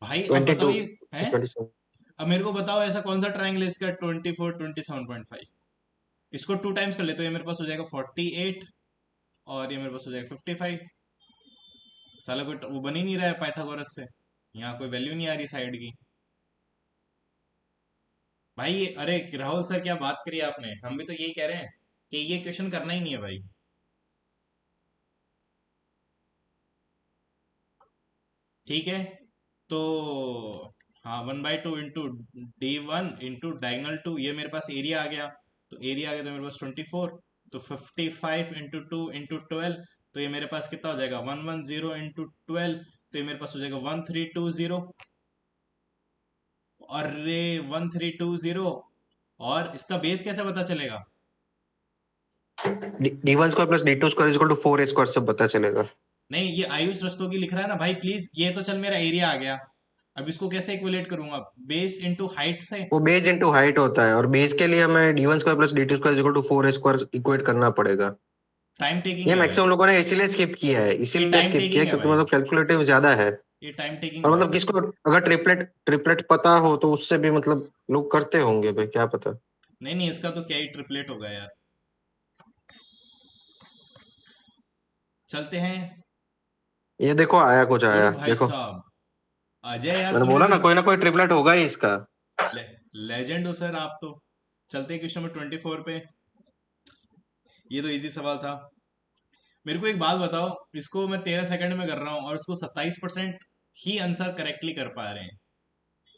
भाई अब ट्वेंटी बताओ टू ये है। 27। अब मेरे को बताओ ऐसा कौन सा ट्रायंगल है इसका 24 27.5। इसको 2 टाइम्स कर ले तो ये मेरे पास हो जाएगा 48, और ये मेरे पास हो जाएगा 55। साला कोई वो बन ही नहीं रहा है पाइथागोरस से, यहाँ कोई वैल्यू नहीं आ रही साइड की। भाई अरे राहुल सर, क्या बात करी आपने, हम भी तो यही कह रहे हैं कि ये क्वेश्चन करना ही नहीं है भाई। ठीक है, तो हाँ, 1/2 इंटू D1 इंटू डायगनल 2, ये मेरे पास एरिया आ गया। तो एरिया आ गया तो मेरे पास 24, तो 55 इंटू 2 इंटू 12, तो ये मेरे पास कितना हो जाएगा, 110 इंटू 12, तो ये मेरे पास हो जाएगा 1320। अरे 1320, और इसका बेस कैसे पता चलेगा? D1 square plus D2 square equal to 4A square सब पता चलेगा। नहीं, ये आयुष रस्तोगी लिख रहा है ना भाई, प्लीज। ये तो चल मेरा एरिया आ गया, अब इसको कैसे इक्वलेट करूंगा, बेस इंटू हाइट से? वो बेस इंटू हाइट होता है, और बेस के लिए हमें D1 square plus D2 square equal to 4A square equate करना पड़ेगा। टाइम टेकिंग ये है भाई, मैक्सिमम लोगों ने इसीलिए स्किप किया है, ये इसीलिए टाइम स्किप किया टेकिंग है है क्योंकि भाई। मतलब कैलकुलेटिव ज्यादा है। ये टाइम टेकिंग और मतलब बहुत है। किसको अगर ट्रिपलेट ट्रिपलेट पता हो तो उससे भी मतलब लोग करते होंगे भाई, क्या पता। नहीं नहीं, इसका तो क्या ही ट्रिपलेट होगा यार। चलते हैं। ये देखो आया, कुछ अरे आया भाई देखो। साहब, अजय यार मैंने तूने बोला तो ना कोई ट्रिपलेट होगा ही इसका। ले, लेजेंड हो सर आप तो। चलते हैं क्वेश्चन नंबर 24 पे। ये तो इजी सवाल था। मेरे को एक बात बताओ, इसको मैं 13 सेकंड में कर रहा हूँ और इसको 27% ही आंसर करेक्टली कर पा रहे हैं।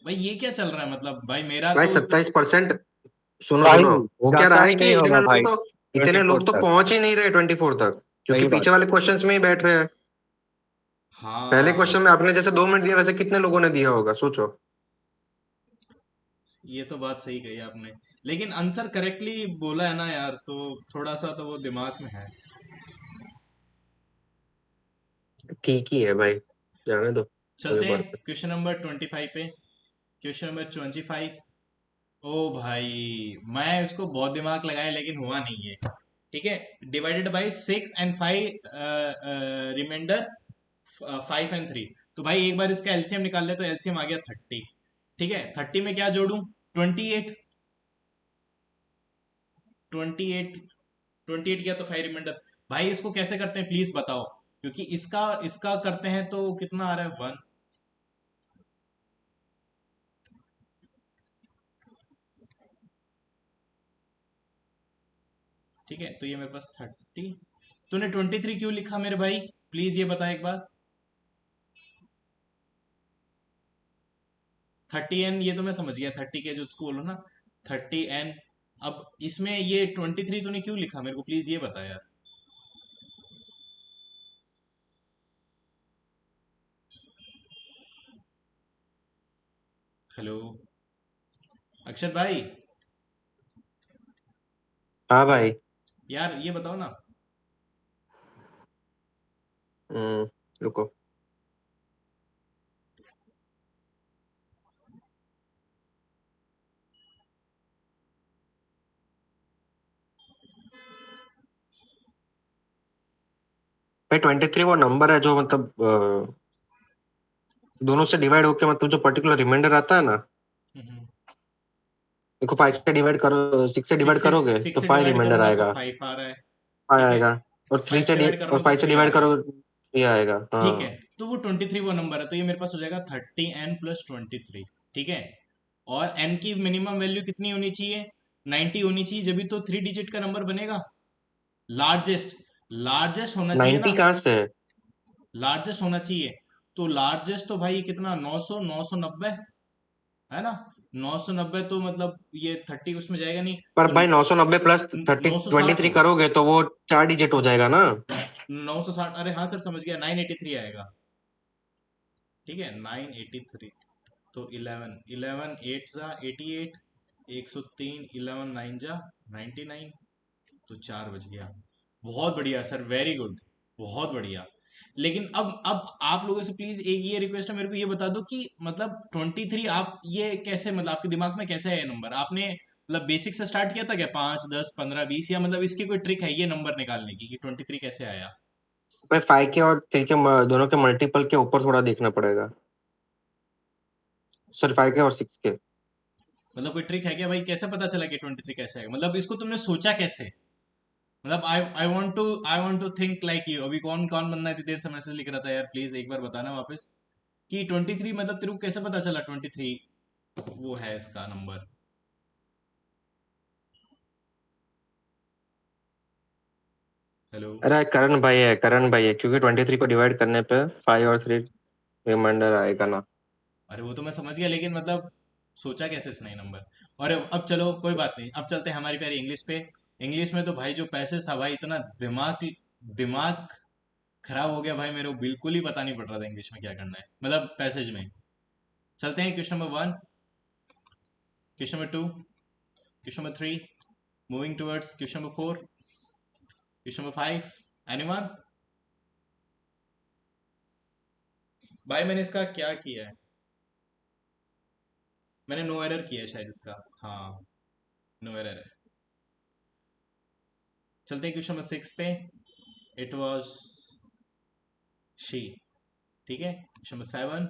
भाई ये क्या चल रहा है, मतलब भाई मेरा भाई तो 27%। सुनो भाई सुनो, वो क्या रहा जाता है ही कि नहीं होगा भाई 24 इतने लोग तो तक। पहुंच ही नहीं रहे 24 तक, क्योंकि सही बात पीछे है। वाले क्वेश्चंस में ही बैठ रहे हैं। पहले क्वेश्चन हाँ, में आपने जैसे 2 मिनट दिया, वैसे कितने लोगों ने दिया होगा सोचो। ये तो बात सही कही आपने, लेकिन आंसर करेक्टली बोला है ना यार, तो थोड़ा सा तो वो दिमाग में है। ठीक ही है भाई, जाने दो, कोई चलते हैं बात नहीं। क्वेश्चन नंबर 25 पे। Question number 25। ओ भाई, मैं उसको बहुत दिमाग लगाया लेकिन हुआ नहीं है। ठीक है। Divided by 6 and 5, remainder 5 and 3। तो भाई एक बार इसका एलसीएम निकाल ले, तो एलसीएम आ गया 30। ठीक है, 30 में क्या जोड़ूं? 28। 28। 28 किया तो 5 रिमाइंडर। भाई इसको कैसे करते हैं प्लीज बताओ, क्योंकि इसका इसका करते हैं तो कितना आ रहा है, 1। ठीक है, तो ये मेरे पास 30। तूने 23 क्यों लिखा मेरे भाई, प्लीज ये बता एक बार। 30n ये तो मैं समझ गया, 30 के जो उसको बोलो ना, 30n। अब इसमें ये 23 तूने क्यों लिखा मेरे को प्लीज ये बता यार। हेलो, अक्षर भाई। हाँ भाई। यार ये बताओ ना। रुको। भाई 23 वो नंबर है जो मतलब दोनों से डिवाइड होके मतलब जो पर्टिकुलर रिमाइंडर आता है ना। देखो 5 से डिवाइड करो, 6 से डिवाइड सिक्स से करोगे तो सिक्स से 5 डिवाइड रिमाइंडर करूंगा तो आएगा। 5 आ रहा है। 5 ठीक है। आएगा। और 3 5 से डिवाइड और करूंगा तो 5 से 3 आ डिवाइड रहा है। करोगे, ये आएगा ठीक है, हाँ। तो वो 23 वो नंबर है, तो ये मेरे पास हो जाएगा 30n+23। ठीक है। और n की मिनिमम वैल्यू कितनी होनी चाहिए? 90 होनी चाहिए, जब भी तो 3 डिजिट का नंबर बनेगा। लार्जेस्ट, लार्जेस्ट होना चाहिए 90 ना। कहाँ से है? लार्जेस्ट होना चाहिए। तो लार्जेस्ट तो भाई कितना, 900, 990 है ना। 990 तो मतलब ये 30 उसमें जाएगा नहीं। पर तो भाई 990 प्लस 30 960 23 होगा। करोगे तो वो 4 डिजिट हो जाएगा ना। 960, अरे हाँ सर समझ गया, 983 आएगा। ठीक है, 983। तो 11, 11 8 जा 88, 103, 11 9 जा 99। तो 4 बज गया। बहुत बढ़िया सर, वेरी गुड। बहुत बढ़िया। लेकिन अब आप लोगों से प्लीज एक ये रिक्वेस्ट है, मेरे को ये बता दो कि मतलब 23 आप ये कैसे, मतलब आपके दिमाग में कैसे है ये नंबर, आपने मतलब बेसिक से स्टार्ट किया था क्या, 5 10 15 20, या मतलब इसकी कोई ट्रिक है ये नंबर निकालने की कि 23 कैसे आया? भाई 5 के और 3 के दोनों के मल्टीपल के ऊपर थोड़ा देखना पड़ेगा। सॉरी 5 के और 6 के। मतलब कोई ट्रिक है क्या भाई, कैसे पता चला कि 23 कैसे आएगा, मतलब इसको तुमने सोचा कैसे? मतलब I want to think like you. अभी कौन कौन बंदा इतनी देर से मैसेज लिख रहा था यार, प्लीज एक बार बताना वापस कि 23 मतलब तेरे को कैसे पता चला 23 वो है इसका नंबर। हेलो। अरे करण भाई है, क्योंकि 23 को डिवाइड करने पे 5 और 3 रिमाइंडर आएगा ना। अरे वो तो मैं समझ गया, लेकिन मतलब सोचा कैसे इसने नंबर। और अब चलो कोई बात नहीं, अब चलते हैं हमारी प्यारी इंग्लिश पे। इंग्लिश में तो भाई जो पैसेज था भाई, इतना दिमाग दिमाग खराब हो गया भाई, मेरे को बिल्कुल ही पता नहीं पड़ रहा था इंग्लिश में क्या करना है, मतलब पैसेज में। चलते हैं question number 1, question number 2, question number 3, moving towards question number 4, question number 5। Anyone? भाई मैंने इसका क्या किया है, मैंने नो एरर किया है शायद इसका। हाँ, नो एरर है। चलते हैं क्वेश्चन नंबर 6 पे। It was she. ठीक है, question number 7,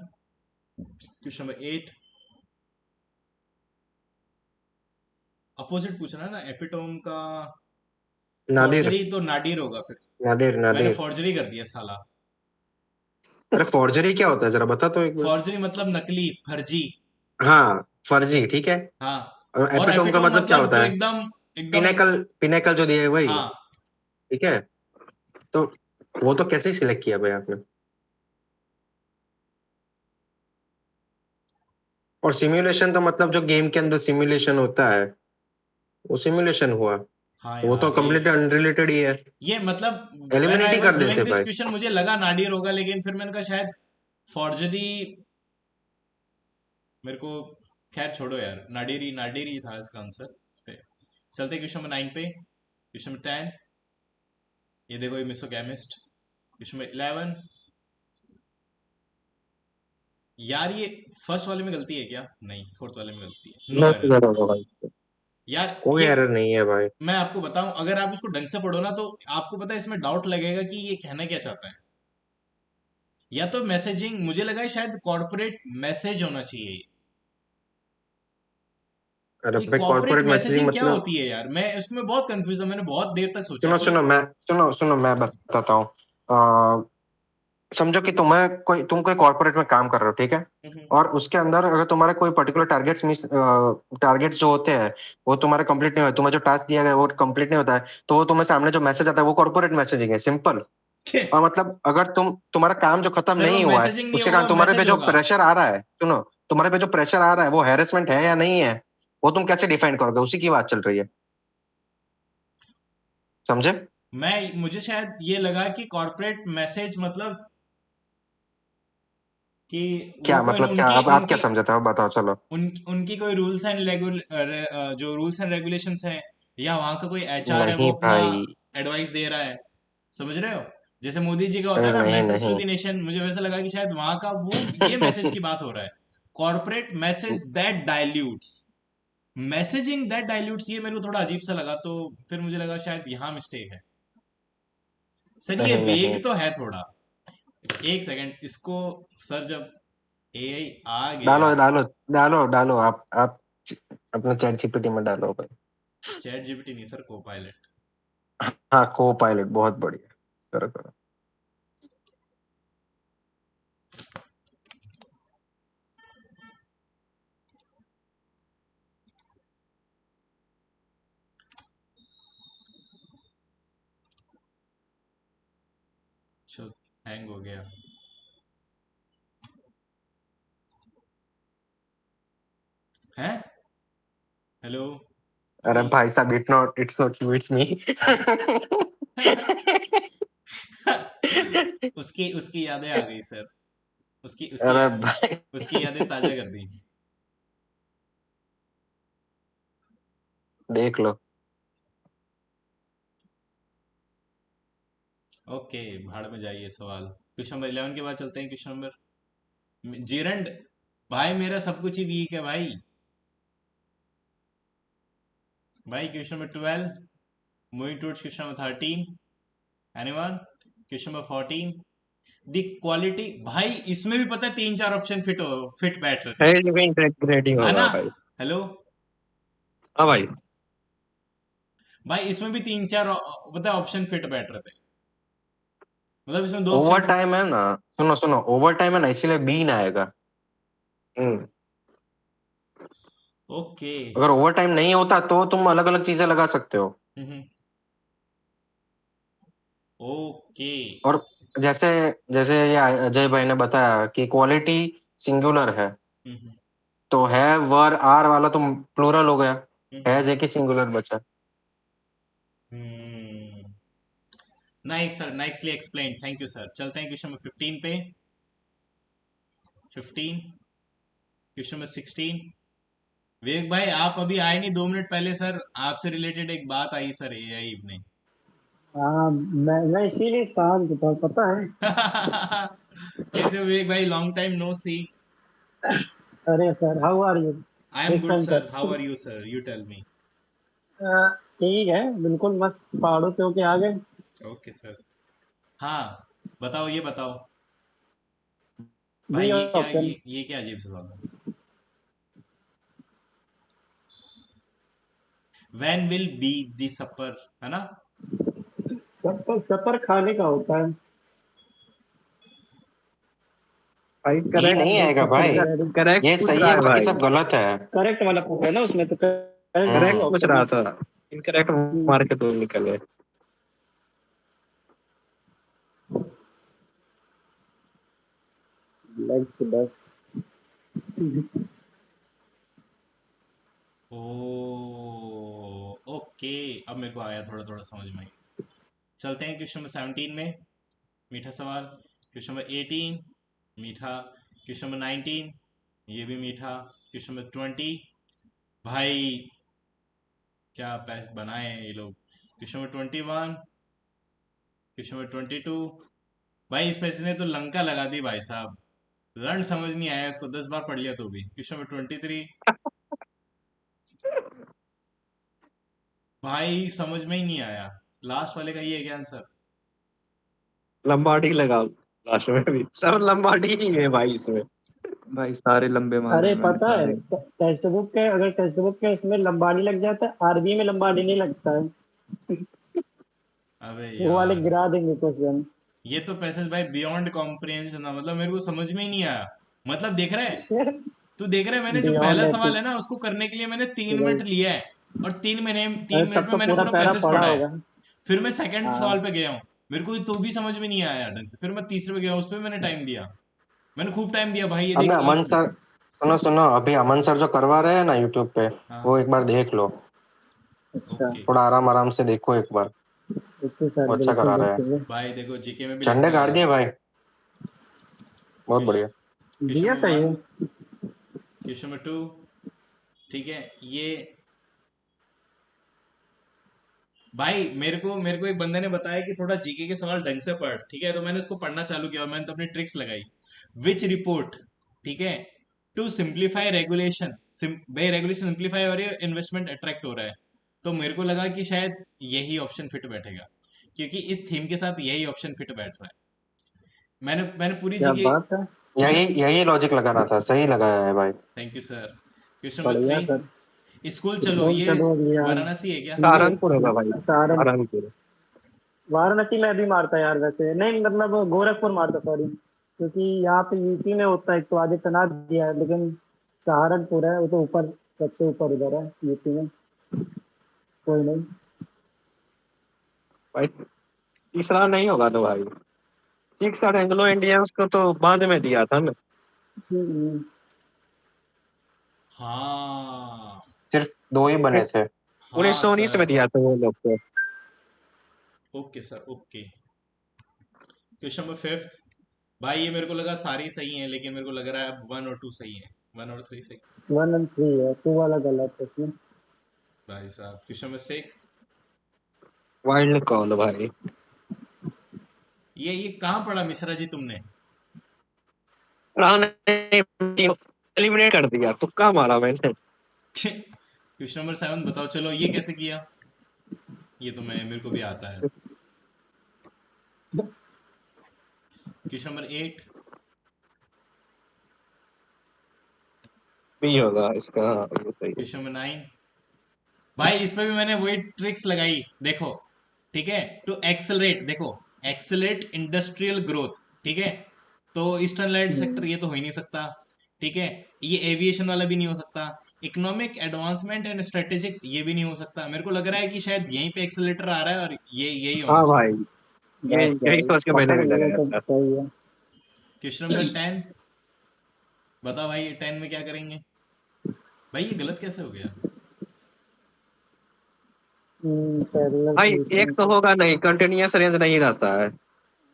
question number 8। Opposite पूछना है ना, एपिटोम का नादिर। फॉर्जरी तो नाडिर होगा फिर। नादिर मैंने नादिर। फॉर्जरी कर दिया साला। अरे फॉर्जरी क्या होता है जरा बता तो एक बार। फॉर्जरी मतलब नकली, फर्जी। हाँ फर्जी ठीक है। हाँ। और और एपिटोम का एपिटोम मतलब क्या मतलब जो होता है? एकदम एकदम। पिनेकल, पिनेकल जो दिया है वही। हाँ। ठीक है। तो वो तो कैसे ही सिलेक्ट किया भाई आपने? और सिमुलेशन तो मतलब जो गेम के अंदर सिमुलेशन होता है वो सिमुलेशन हुआ। हाँ वो तो यार कम्प्लीटली अनरिलेटेड ही है। ये मतलब when eliminate I he was कर डूइंग देते दिस भाई। क्वेश्चन मुझे लगा नाडिर होगा, लेकिन फिर मैंने कहा शायद फॉर्जरी। मेरे को, खैर छोड़ो यार, नाडिर ही था इसका आंसर। इस पे चलते क्वेश्चन नंबर 9 पे। क्वेश्चन नंबर 10, ये देखो ये मिसो केमिस्ट। Question number 11। यार ये फर्स्ट वाले में गलती है क्या? नहीं, फोर्थ वाले में गलती है, नो नहीं एरर। करोगे भाई। यार कोई ये, एरर नहीं है भाई। मैं आपको बताऊं, अगर आप इसको ढंग से पढ़ो ना तो आपको पता है इसमें डाउट लगेगा कि ये कहना क्या चाहता है। या तो मैसेजिंग, मुझे लगा है शायद कॉर्पोरेट मैसेज होना चाहिए। अरे ये भाई कॉर्पोरेट कॉर्पोरेट मैसेजिंग मैसेजिंग क्या मतलब। होती है यार? मैं इसमें बहुत कंफ्यूज हूं, मैंने बहुत देर तक सोचा सुनो कि। सुनो मैं, सुनो सुनो मैं बताता हूँ। अ, समझो कि तुम कोई कॉर्पोरेट में काम कर रहे हो ठीक है। हम्म, और उसके अंदर अगर तुम्हारे कोई पर्टिकुलर टारगेट्स जो होते हैं वो तुम्हारे कंप्लीट नहीं हुए, तुम्हें जो टास्क दिया गया है वो कंप्लीट नहीं होता है, तो वो तुम्हें सामने जो मैसेज आता है वो कॉर्पोरेट मैसेजिंग है, सिंपल। और मतलब अगर तुम्हारा काम जो खत्म सर वो नहीं हुआ है मैसेजिंग नहीं उसके होगा, कारण तुम्हारे पे मैसेज जो होगा। प्रेशर आ रहा है, सुनो, तुम्हारे पे जो प्रेशर आ रहा है वो हैरेसमेंट है या नहीं है, वो तुम कैसे डिफाइन करोगे, उसी की बात चल रही है। समझे? मुझे शायद ये लगा कि कॉर्पोरेट मैसेज मतलब कि वो क्या कोई मतलब क्या, उनकी अब आप क्या उनकी समझते हो बताओ चलो। उनकी कोई रूल्स एंड जो रूल्स एंड रेगुलेशंस हैं, या वहां का कोई एचआर है वो नहीं अपना भाई। एडवाइस दे रहा है। समझ रहे हो? जैसे मोदी जी का होता अरे है ना, नहीं मैसेज टू नहीं। द नेशन, मुझे वैसा लगा कि शायद वहां का वो ये मैसेज की बात हो रहा है। Corporate message that dilutes, messaging that dilutes, ये मेरे को थोड़ा अजीब सा लगा, तो फिर मुझे लगा शायद यहाँ मिस्टेक है। सर ये नहीं नहीं। वेग तो है थोड़ा। एक सेकंड इसको, सर जब एआई आ गया। डालो डालो डालो डालो आप अपने चैट जीपीटी में डालो भाई। चैट जीपीटी नहीं सर, को पायलट। हाँ को पायलट बहुत बढ़िया। करो करो। चल, हैंग हो गया। है। हेलो। अरे अभी। भाई साहब it's not you it's me. उसकी उसकी यादें आ गई सर। उसकी उसकी अरे या, भाई। उसकी यादें ताजा कर दी। देख लो। ओके, भाड़ में जाइए सवाल। क्वेश्चन नंबर 11 के बाद चलते हैं क्वेश्चन नंबर जीरंड। भाई मेरा सब कुछ ही वीक है भाई। भाई question number 12, moving towards question number 13। Anyone? Question number 14, the quality. भाई इसमें भी पता है तीन चार ऑप्शन फिट बैठ रहे थे। ग्रेडिंग है होगा ना? भाई। हेलो। हाँ भाई। भाई इसमें भी तीन चार पता है ऑप्शन फिट बैठ रहे थे। मतलब इसमें दो ओवर ऑप्शन फिट। टाइम है ना। सुनो सुनो ओवर टाइम है ना इसीलिए बी ना आएगा। हम्म। ओके। अगर ओवर टाइम नहीं होता तो तुम अलग अलग चीजें लगा सकते हो। हम्म, ओके। और जैसे जैसे ये अजय भाई ने बताया कि क्वालिटी सिंगुलर है, हम्म, तो है वर आर वाला तो प्लूरल हो गया। है हम्म, जे की सिंगुलर बचा। Hmm. Nice sir, nicely explain, thank you sir. चलते हैं क्वेश्चन नंबर 15 पे। 15, क्वेश्चन नंबर 16। विवेक भाई आप अभी आए नहीं, 2 मिनट पहले सर आपसे रिलेटेड एक बात आई सर एआई में। हाँ, मैं इसीलिए शांत था, पता है। कैसे हो विवेक भाई? Long time no see. अरे sir, how are you? I am big good fan sir, sir. How are you sir, you tell me. ठीक है, बिल्कुल मस्त, पहाड़ों से होके आ गए। Okay sir. हाँ, बताओ, ये बताओ। भाई बी ये क्या, ऑप्शन। ये क्या अजीब सा सवाल है। व्हेन विल बी दी सपर, है ना? सपर सपर खाने का होता है। भाई ये यार नहीं करेक्ट। देख आएगा सकते भाई। हैं। करेक्ट ये पूछ सही रहा है, है बाकी भाई। सब गलत है। करेक्ट वाला पूछा है ना उसमें, तो करेक्ट बी हम्म। करेक्ट पूछ ऑप्शन। रहा था, इनकरेक्ट मार के तो निकले। लेट्स बस। ओ ओके, अब मेरे को आया थोड़ा थोड़ा समझ में आई। चलते हैं क्वेश्चन नंबर 17 में। मीठा सवाल। क्वेश्चन नंबर 18 मीठा। क्वेश्चन नंबर 19 ये भी मीठा। क्वेश्चन नंबर 20 भाई क्या पैसे बनाए हैं ये लोग। Question number 21, question number 22। भाई इस पैसे ने तो लंका लगा दी भाई साहब। लर्न समझ नहीं आया इसको, 10 बार पढ़ लिया तो भी। क्वेश्चन नंबर 23 भाई समझ में ही नहीं आया। लास्ट वाले का ये है क्या आंसर? लंबाड़ी लगाओ, लास्ट में भी सब लंबाड़ी ही है भाई इसमें। भाई सारे लंबे मारे अरे हैं मैंने, पता है, सारे। टेक्स्ट बुक के, अगर टेक्स्ट बुक के उसमें लंबानी लग जाता है, आरबी में लंबानी नहीं लगता है। अबे वो वाले यार, गिरा देंगे क्वेश्चन। ये तो पैसेज भाई बियॉन्ड कॉम्प्रिहेंशन था, मतलब मेरे को समझ में ही नहीं आया। मतलब देख रहा है, तू देख रहा है, मैंने जो बियॉन्ड पहला सवाल है एथिक्स। ना उसको करने के लिए मैंने 3 मिनट लिया है। और अरे 3 मिनट तब में तो मैंने पूरा पूरा पैरा पैसेज पड़ा पढ़ा है। होगा। फिर मैं सेकंड सवाल हाँ। पे गया हूँ। मेरे को तो भी समझ में नहीं आया ढंग से, फिर मैं तीसरे पे गया उस पे मैंने टाइम दिया। मैंने खूब टाइम दिया भाई, ये अबे देख अमन सर, सुनो सुनो, अभी अमन सर जो करवा रहे हैं ना यूट्यूब पे, हाँ वो एक बार देख लो। अच्छा। ओके। थोड़ा आराम आराम से देखो एक बार। ओके सर, वो अच्छा बिल्कुल करा रहे हैं। देखेंगे। भाई देखो जीके में भी झंडे लंका गाड़ लगा दिए दी। भाई, बहुत क्वेश्चन बढ़िया। क्वेश्चन दिया नंबर सही 1, है। क्वेश्चन नंबर 2, ठीक है ये। भाई मेरे को एक बंदे ने बताया कि थोड़ा जीके के सवाल ढंग से पढ़, ठीक है? तो मैंने उसको पढ़ना चालू किया और मैंने तो अपनी ट्रिक्स लगाई। विच रिपोर्ट, ठीक है, टू सिंप्लीफाई रेगुलेशन, भाई रेगुलेशन सिंप्लीफाई हो रही है, इन्वेस्टमेंट अट्रैक्ट हो रहा है। तो मेरे को लगा कि शायद यही ऑप्शन फिट बैठेगा, क्योंकि इस थीम के साथ यही ऑप्शन फिट बैठ रहा है। मैंने पूरी क्या जीके। बात है। यही यही लॉजिक लगाना था, सही लगाया है भाई। Thank you sir. Question number बढ़िया सर। 3, स्कूल चलो, स्कूल ये चलो अब यार। वाराणसी है क्या? सहारनपुर होगा भाई, सारन सहारनपुर। वाराणसी में भी मारता यार, वैसे नहीं, मतलब वो गोरखपुर मारता, सॉरी। क्योंकि यहाँ पे यूपी में होता है, एक तो आदित्यनाथ दिया है, लेकिन सहारनपुर है, वो तो ऊपर, सबसे ऊपर उधर है यूपी में। कोई नहीं। भाई तीसरा नहीं होगा तो भाई, एक साथ एंग्लो इंडियंस को तो बाद में दिया था ना। हम्म। हाँ सिर्फ दो ही बने थे। 1919 में सर। दिया था वो लोग को। Okay sir, okay. Question number 5, भाई ये मेरे को लगा सारी सही हैं, लेकिन मेरे को लग रहा है अब 1 और 2 सही है, 1 और 3 सही। 1 और 3 है, 2 वाला गलत है इसमें। भाई साहब क्वेश्चन नंबर 6, वाइल्ड कॉल भाई। ये कहाँ पढ़ा मिश्रा जी तुमने? एलिमिनेट कर दिया, तुक्का मारा मैंने। क्वेश्चन नंबर 7 बताओ, चलो ये कैसे किया? ये तो मैं मेरे को भी आता है। क्वेश्चन नंबर 8, भी होगा इसका, हाँ, ये सही है। Question number 9। भाई इस पे भी मैंने वही ट्रिक्स लगाई, देखो, ठीक है। टू एक्सेलरेट, देखो, एक्सेलरेट इंडस्ट्रियल ग्रोथ, ठीक है। तो ईस्टर्न लाइट सेक्टर ये तो हो ही नहीं सकता, ठीक है। ये एविएशन वाला भी नहीं हो सकता। इकोनॉमिक एडवांसमेंट एंड स्ट्रेटेजिक ये भी नहीं हो सकता। मेरे को लग रहा है कि शायद यहीं पे एक्सेलेरेटर आ रहा है और ये यही होना हाँ चाहिए। भाई, ये बस यही भाई, सोच के मैंने पकड़ भी लिए लगाया तो था। सही है। क्वेश्चन नंबर 10, बताओ भाई 10 में क्या करेंगे? भाई ये गलत कैसे हो गया? पैरेलल भाई टू एक ईस्टर्न। तो होगा नहीं, कंटिन्यूअस रेंज नहीं रहता है।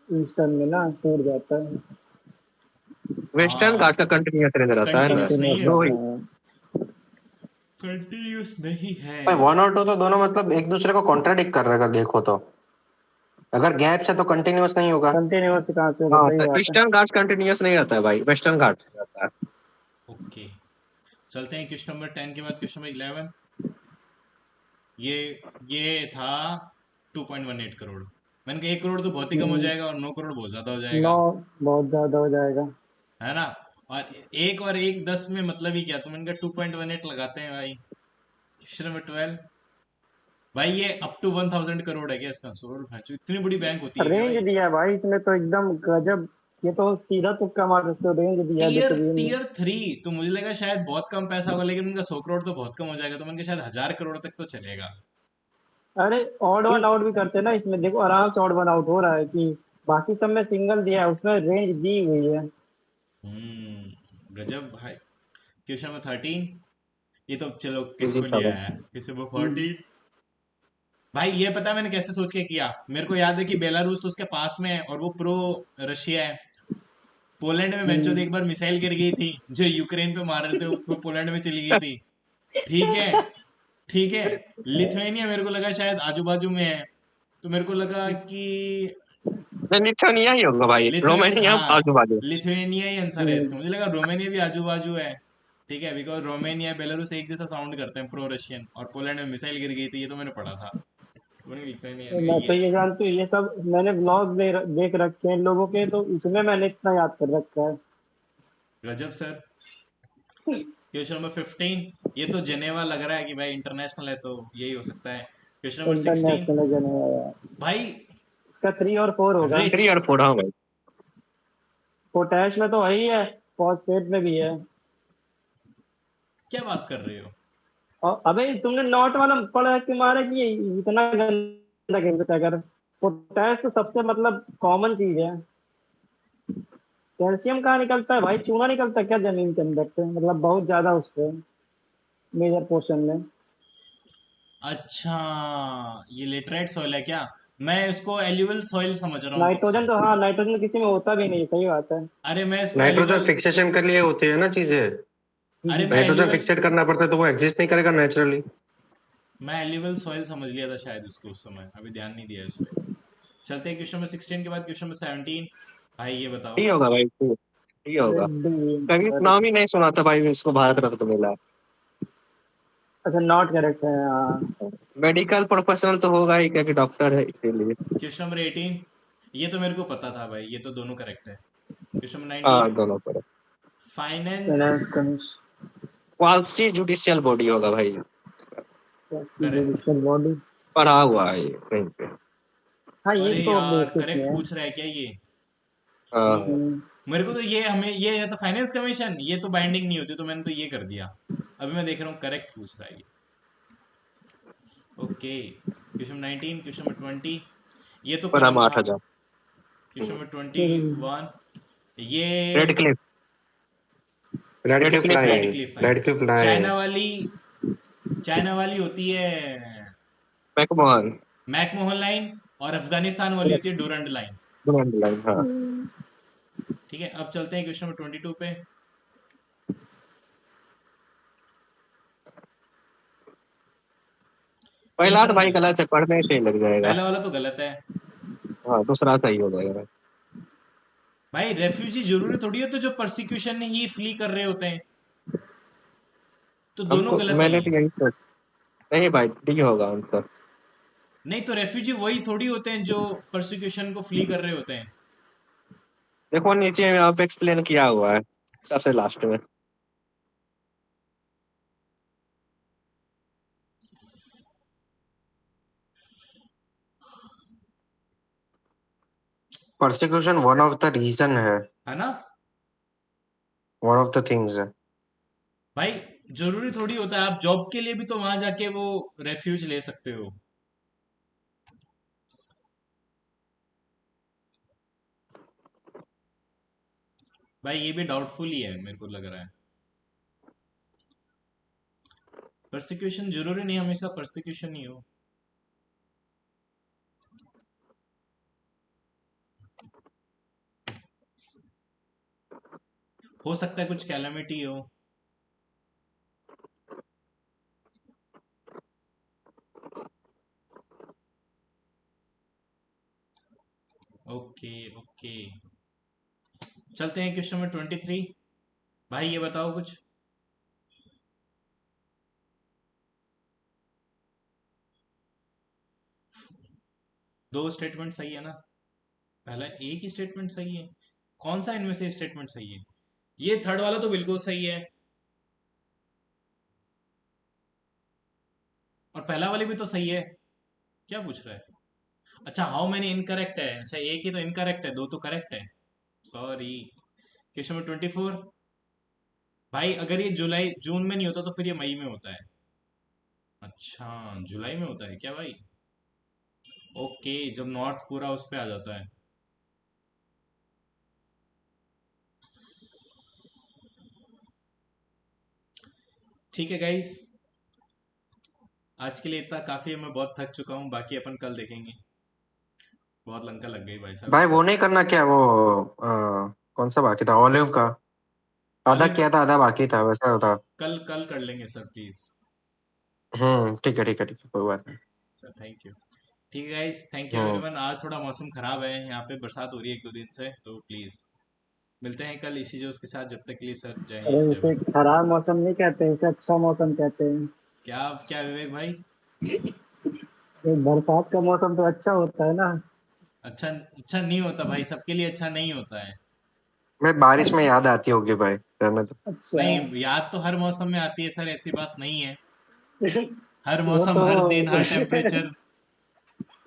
ईस्टर्न में ना टूट जाता है। वेस्टर्न हाँ, घाट का कंटिन्यूअस रेंज रहता है ना। कंटिन्यूस नहीं कंटिन्यूअस है दो सर, ही। रहता है। कंटिन्यूस नहीं है। भाई 1 और 2 तो दोनों मतलब एक दूसरे को कॉन्ट्राडिक्ट कर रहे हैं, अगर देखो तो। अगर गैप है तो कंटिन्यूअस नहीं होगा। कंटिन्यूअस कहाँ से होगा, हाँ, सही तो बात है। ईस्टर्न घाट कंटिन्यूअस नहीं रहता है भाई, वेस्टर्न घाट रहता है। ओके, चलते हैं क्वेश्चन नंबर 10 के बाद क्वेश्चन नंबर 11। ये ये था 2.18 करोड़। मैंने कहा 1 करोड़ तो बहुत ही कम हो हम्म, जाएगा और 9 करोड़ बहुत ज्यादा हो 9 जाएगा। बहुत ज्यादा हो जाएगा। है ना। और एक 10 में मतलब ही क्या, तो मैंने कहा 2.18 लगाते हैं भाई। Question number 12। भाई ये अप टू 1000 करोड़ है क्या इसका आंसर? भाई जो इतनी बड़ी बैंक होती है क्या रेंज भाई? दिया है भाई इसमें तो एकदम गजब। ये तो सीधा तुक्का मार सकते हो, रेंज दिया है बेहतरीन में। टीयर 3 तो मुझे लगा शायद बहुत कम पैसा होगा, लेकिन उनका 100 करोड़ तो बहुत कम हो जाएगा, तो मैंने कहा शायद 1000 करोड़ तक तो चलेगा। अरे ऑड वन आउट भी करते हैं ना इसमें, देखो आराम से ऑड वन आउट हो रहा है कि बाकी सब में सिंगल दिया है, उसमें रेंज दी हुई है। गजब भाई। Question number 13। ये तो चलो इजी किसको था नहीं भाई। आया। क्वेश्चन नंबर हम्म। 14। भाई ये पता है मैंने कैसे सोच के किया? मेरे को याद है कि बेलारूस तो उसके पास में है और वो प्रो रशिया है। पोलैंड में बेंचोद हम्म। एक बार मिसाइल गिर गई थी, जो यूक्रेन पे मार रहे थे वो पोलैंड में चली गई थी। ठीक है, ठीक है। लिथुआनिया मेरे को लगा शायद आजू बाजू में है, तो मेरे को लगा कि लिथुआनिया ही होगा भाई, रोमानिया हाँ, आजू बाजू। लिथुआनिया ही आंसर है इसका। हम्म। मुझे लगा रोमानिया भी आजू बाजू है। ठीक है, बिकॉज रोमानिया बेलारूस एक जैसा साउंड करते हैं, प्रो रशियन। और पोलैंड में मिसाइल गिर गई थी, ये तो मैंने पढ़ा था। तो मैंने लिथुआनिया मैं यही तो है। ये जानती हूँ, ये सब मैंने ब्लॉग देख रखे हैं इन लोगों के, तो इसमें मैंने इतना याद कर रखा है। गजब सर। Question number 15। ये तो जेनेवा लग रहा है कि भाई इंटरनेशनल है, तो यही हो सकता है। Question number 16। इंटरनेशनल जन है यार। भाई इसका 3 और 4 होगा। रिच। 3 और 4, हाँ भाई। पोटैश में तो वही है, फॉस्फेट में भी है। क्या बात कर रहे हो? और अबे तुमने नॉट वाला पढ़ा कि मारा कि ये इतना गंदा कैसे तय कर। पोटैश तो सबसे मतलब कॉमन चीज है। कैल्शियम कहाँ निकलता है भाई, चूना निकलता है क्या जमीन के अंदर से, मतलब बहुत ज्यादा उस पे मेजर पोर्शन में। अच्छा, ये लेटराइट सॉइल है क्या? मैं इसको एल्यूवल सॉइल समझ रहा हूँ कब से। नाइट्रोजन तो हाँ, नाइट्रोजन किसी में होता भी नहीं, सही बात है। अरे मैं इसको नाइट्रोजन एल्यूवल फिक्सेशन के लिए होती है ना चीजें। अरे नाइट्रोजन फिक्सेट करना पड़ता है तो वो एग्जिस्ट नहीं करेगा नेचुरली। मैं एल्यूवल सॉइल समझ लिया था शायद उसको उस समय, अभी ध्यान नहीं दिया इस पे। चलते हैं क्वेश्चन नंबर 16 के बाद क्वेश्चन नंबर 17। भाई ये बताओ। ठीक होगा भाई, ठीक होगा। कभी अरे, नाम ही नहीं सुना था भाई, इसको भारत रत्न मिला अच्छा नॉट करेक्ट है हाँ। है। मेडिकल प्रोफेशनल तो होगा ही, क्योंकि डॉक्टर है इसीलिए। Question number 18। ये तो मेरे को पता था भाई, ये तो दोनों करेक्ट है। क्वेश्चन नंबर हाँ 19। दोनों पर। Finance. Finance quasi judicial body होगा भाई। करेक्ट। Judicial body. पढ़ा हुआ है ये कहीं पे। हाँ ये अरे तो यार, बेसिक में करेक्ट है। पूछ रहा है क्या ये? हाँ। ओ, हम्म। मेरे को तो ये हमें ये या तो फाइनेंस कमीशन, ये तो बाइंडिंग नहीं होती, तो मैंने तो ये कर दिया। अभी मैं देख रहा हूँ करेक्ट पूछ रहा है ये। Okay, question 19। Question number 20। ये तो पर कॉमन हम था। 8,000। क्वेश्चन नंबर हम्म। 21। ये red Cliff. Red red Cliff Cliff red line. Line. Cliff line. Red Cliff line. China वाली, चाइना वाली होती है मैकमोहन। मैकमोहन लाइन, और अफगानिस्तान वाली होती है डोरंड लाइन। डुरंड लाइन, हाँ। ठीक है, अब चलते हैं क्वेश्चन नंबर 22 पे। पहला तो भाई इंटरनेट। गलत है, पढ़ने से ही लग जाएगा। पहला वाला तो गलत है। हाँ, दूसरा सही हो जाएगा। भाई रेफ्यूजी जरूरी थोड़ी होते जो परसिक्यूशन ही फ्ली कर रहे होते हैं, तो दोनों हमको गलत है मैंने ये। तो यही सोच। नहीं भाई, डी होगा आंसर। नहीं तो रेफ्यूजी वही थोड़ी होते हैं जो परसिक्यूशन को फ्ली कर रहे होते हैं। देखो नीचे में आप एक्सप्लेन किया हुआ है सबसे लास्ट में। Persecution one of the reason है। है ना। वन ऑफ द थिंग्स है। भाई जरूरी थोड़ी होता है, आप जॉब के लिए भी तो वहां जाके वो रेफ्यूज ले सकते हो। भाई ये भी डाउटफुल ही है मेरे को लग रहा है। परसिक्यूशन जरूरी नहीं हमेशा परसिक्यूशन ही हो। हो सकता है कुछ कैलामिटी ओके, ओके। चलते हैं क्वेश्चन नंबर 23। भाई ये बताओ कुछ। दो स्टेटमेंट सही है ना? पहला एक ही स्टेटमेंट सही है। कौन सा इनमें से स्टेटमेंट सही है? ये थर्ड वाला तो बिल्कुल सही है, और पहला वाली भी तो सही है। क्या पूछ रहा है? अच्छा, हाउ मेनी इनकरेक्ट है, अच्छा एक ही तो इनकरेक्ट है, दो तो करेक्ट है। सॉरी। Question number 24। भाई अगर ये जुलाई जून में नहीं होता तो फिर ये मई में होता है। अच्छा, जुलाई में होता है क्या भाई? ओके, जब नॉर्थ पूरा उस पे आ जाता है। ठीक है गाइस, आज के लिए इतना काफी है, मैं बहुत थक चुका हूँ, बाकी अपन कल देखेंगे। बहुत लंका लग गई भाई साहब भाई इसमें। वो नहीं करना क्या, वो कौन सा बाकी था, ऑलिव का? आधा ऑलिव किया था, आधा बाकी था, वैसा होता। कल कल कर लेंगे सर, प्लीज। ठीक है, ठीक है, ठीक है, कोई बात नहीं। Sir thank you. ठीक है guys, thank you hmm everyone. आज थोड़ा मौसम खराब है, यहाँ पे बरसात हो रही है एक दो दिन से, तो प्लीज मिलते हैं कल इसी जोश के साथ। जब तक के लिए सर, जय अरे हिंद, जय इसे भारत। खराब मौसम नहीं कहते, इसे अच्छा मौसम कहते हैं। क्या क्या विवेक भाई? एक बरसात का मौसम तो अच्छा होता है ना। अच्छा अच्छा नहीं होता भाई, सबके लिए अच्छा नहीं होता है। मैं बारिश में याद आती होगी भाई, रहने दो। अच्छा। नहीं, याद तो हर मौसम में आती है सर, ऐसी बात नहीं है। हर वो मौसम, तो हर दिन, हर टेम्परेचर,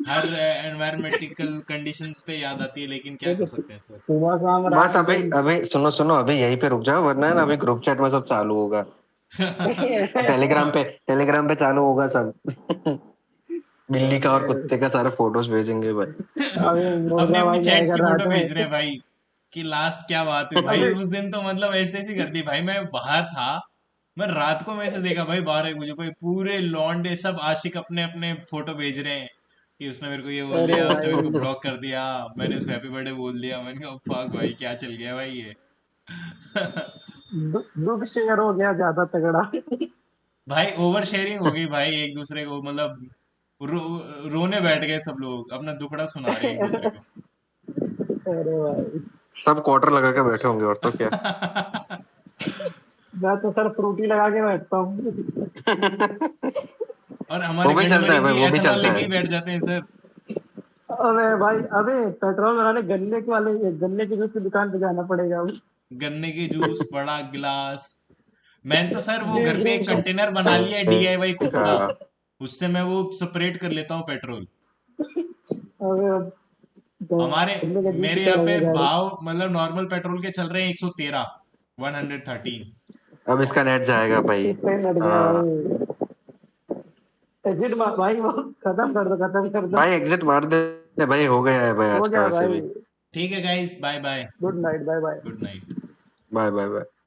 हर एनवायरमेंटिकल कंडीशंस पे याद आती है, लेकिन क्या वो तो कर सकते हैं सर। सुबह शाम बस रात अभी दिन। अभी सुनो सुनो, अभी यहीं पे रुक जाओ, वरना है ना अभी ग्रुप चैट में सब चालू होगा। टेलीग्राम पे चालू होगा सब। बिल्ली का और कुत्ते का सारे फोटोज भेजेंगे भाई। अभी अपनी मुर्गा अपनी भाई चैट्स जाएगा की रात फोटो में। भेज रहे हैं भाई, कि लास्ट क्या बात हुई भाई अभी उस दिन, तो मतलब ऐसे ऐसी कर दी भाई। मैं बाहर था, मैं रात को मैसेज देखा भाई 12 1 बजे भाई, पूरे लौंडे सब आशिक अपने अपने फोटो भेज रहे हैं कि उसने मेरे को ये बोल अरे दिया, उसने मेरे को भाई ब्लॉक कर दिया, मैंने उसको हैप्पी बर्थडे बोल दिया। मैंने कहा फक भाई, क्या चल गया भाई ये। दुख शेयर हो गया ज्यादा तगड़ा। भाई ओवर शेयरिंग हो गई भाई, एक दूसरे को मतलब रोने बैठ गए सब लोग, अपना दुखड़ा सुना रहे हैं एक दूसरे को। अरे भाई सब क्वार्टर लगा के बैठे होंगे, और तो क्या। मैं तो सर फ्रूटी लगा के बैठता हूँ। वो और हमारे भी गंड चलता है मरीज भाई, ही वो भी एथेनॉल चलता लेके है। ही बैठ जाते हैं सर। अबे भाई, अबे पेट्रोल बनाने गन्ने के जूस की दुकान पे जाना पड़ेगा अब। गन्ने के जूस, बड़ा गिलास। मैंने तो सर वो घर पे एक कंटेनर बना लिया है डीआईवाई खुद का। का, उससे मैं वो सेपरेट कर लेता हूँ पेट्रोल। अबे अब हमारे गन्ने का जूस ही मेरे तो यहाँ पे लगेगा। भाव मतलब नॉर्मल पेट्रोल के चल रहे हैं 113, 113। अब इसका नेट जाएगा भाई। इससे ही लड़ गया हाँ भाई। एजिड भाई वो खत्म कर दो, खत्म कर दो। भाई, एग्जिट मार दे भाई, हो गया है भाई हो आज का गया वैसे भाई। भी। ठीक है guys, bye bye. Good night, bye bye. Good night. Bye bye bye.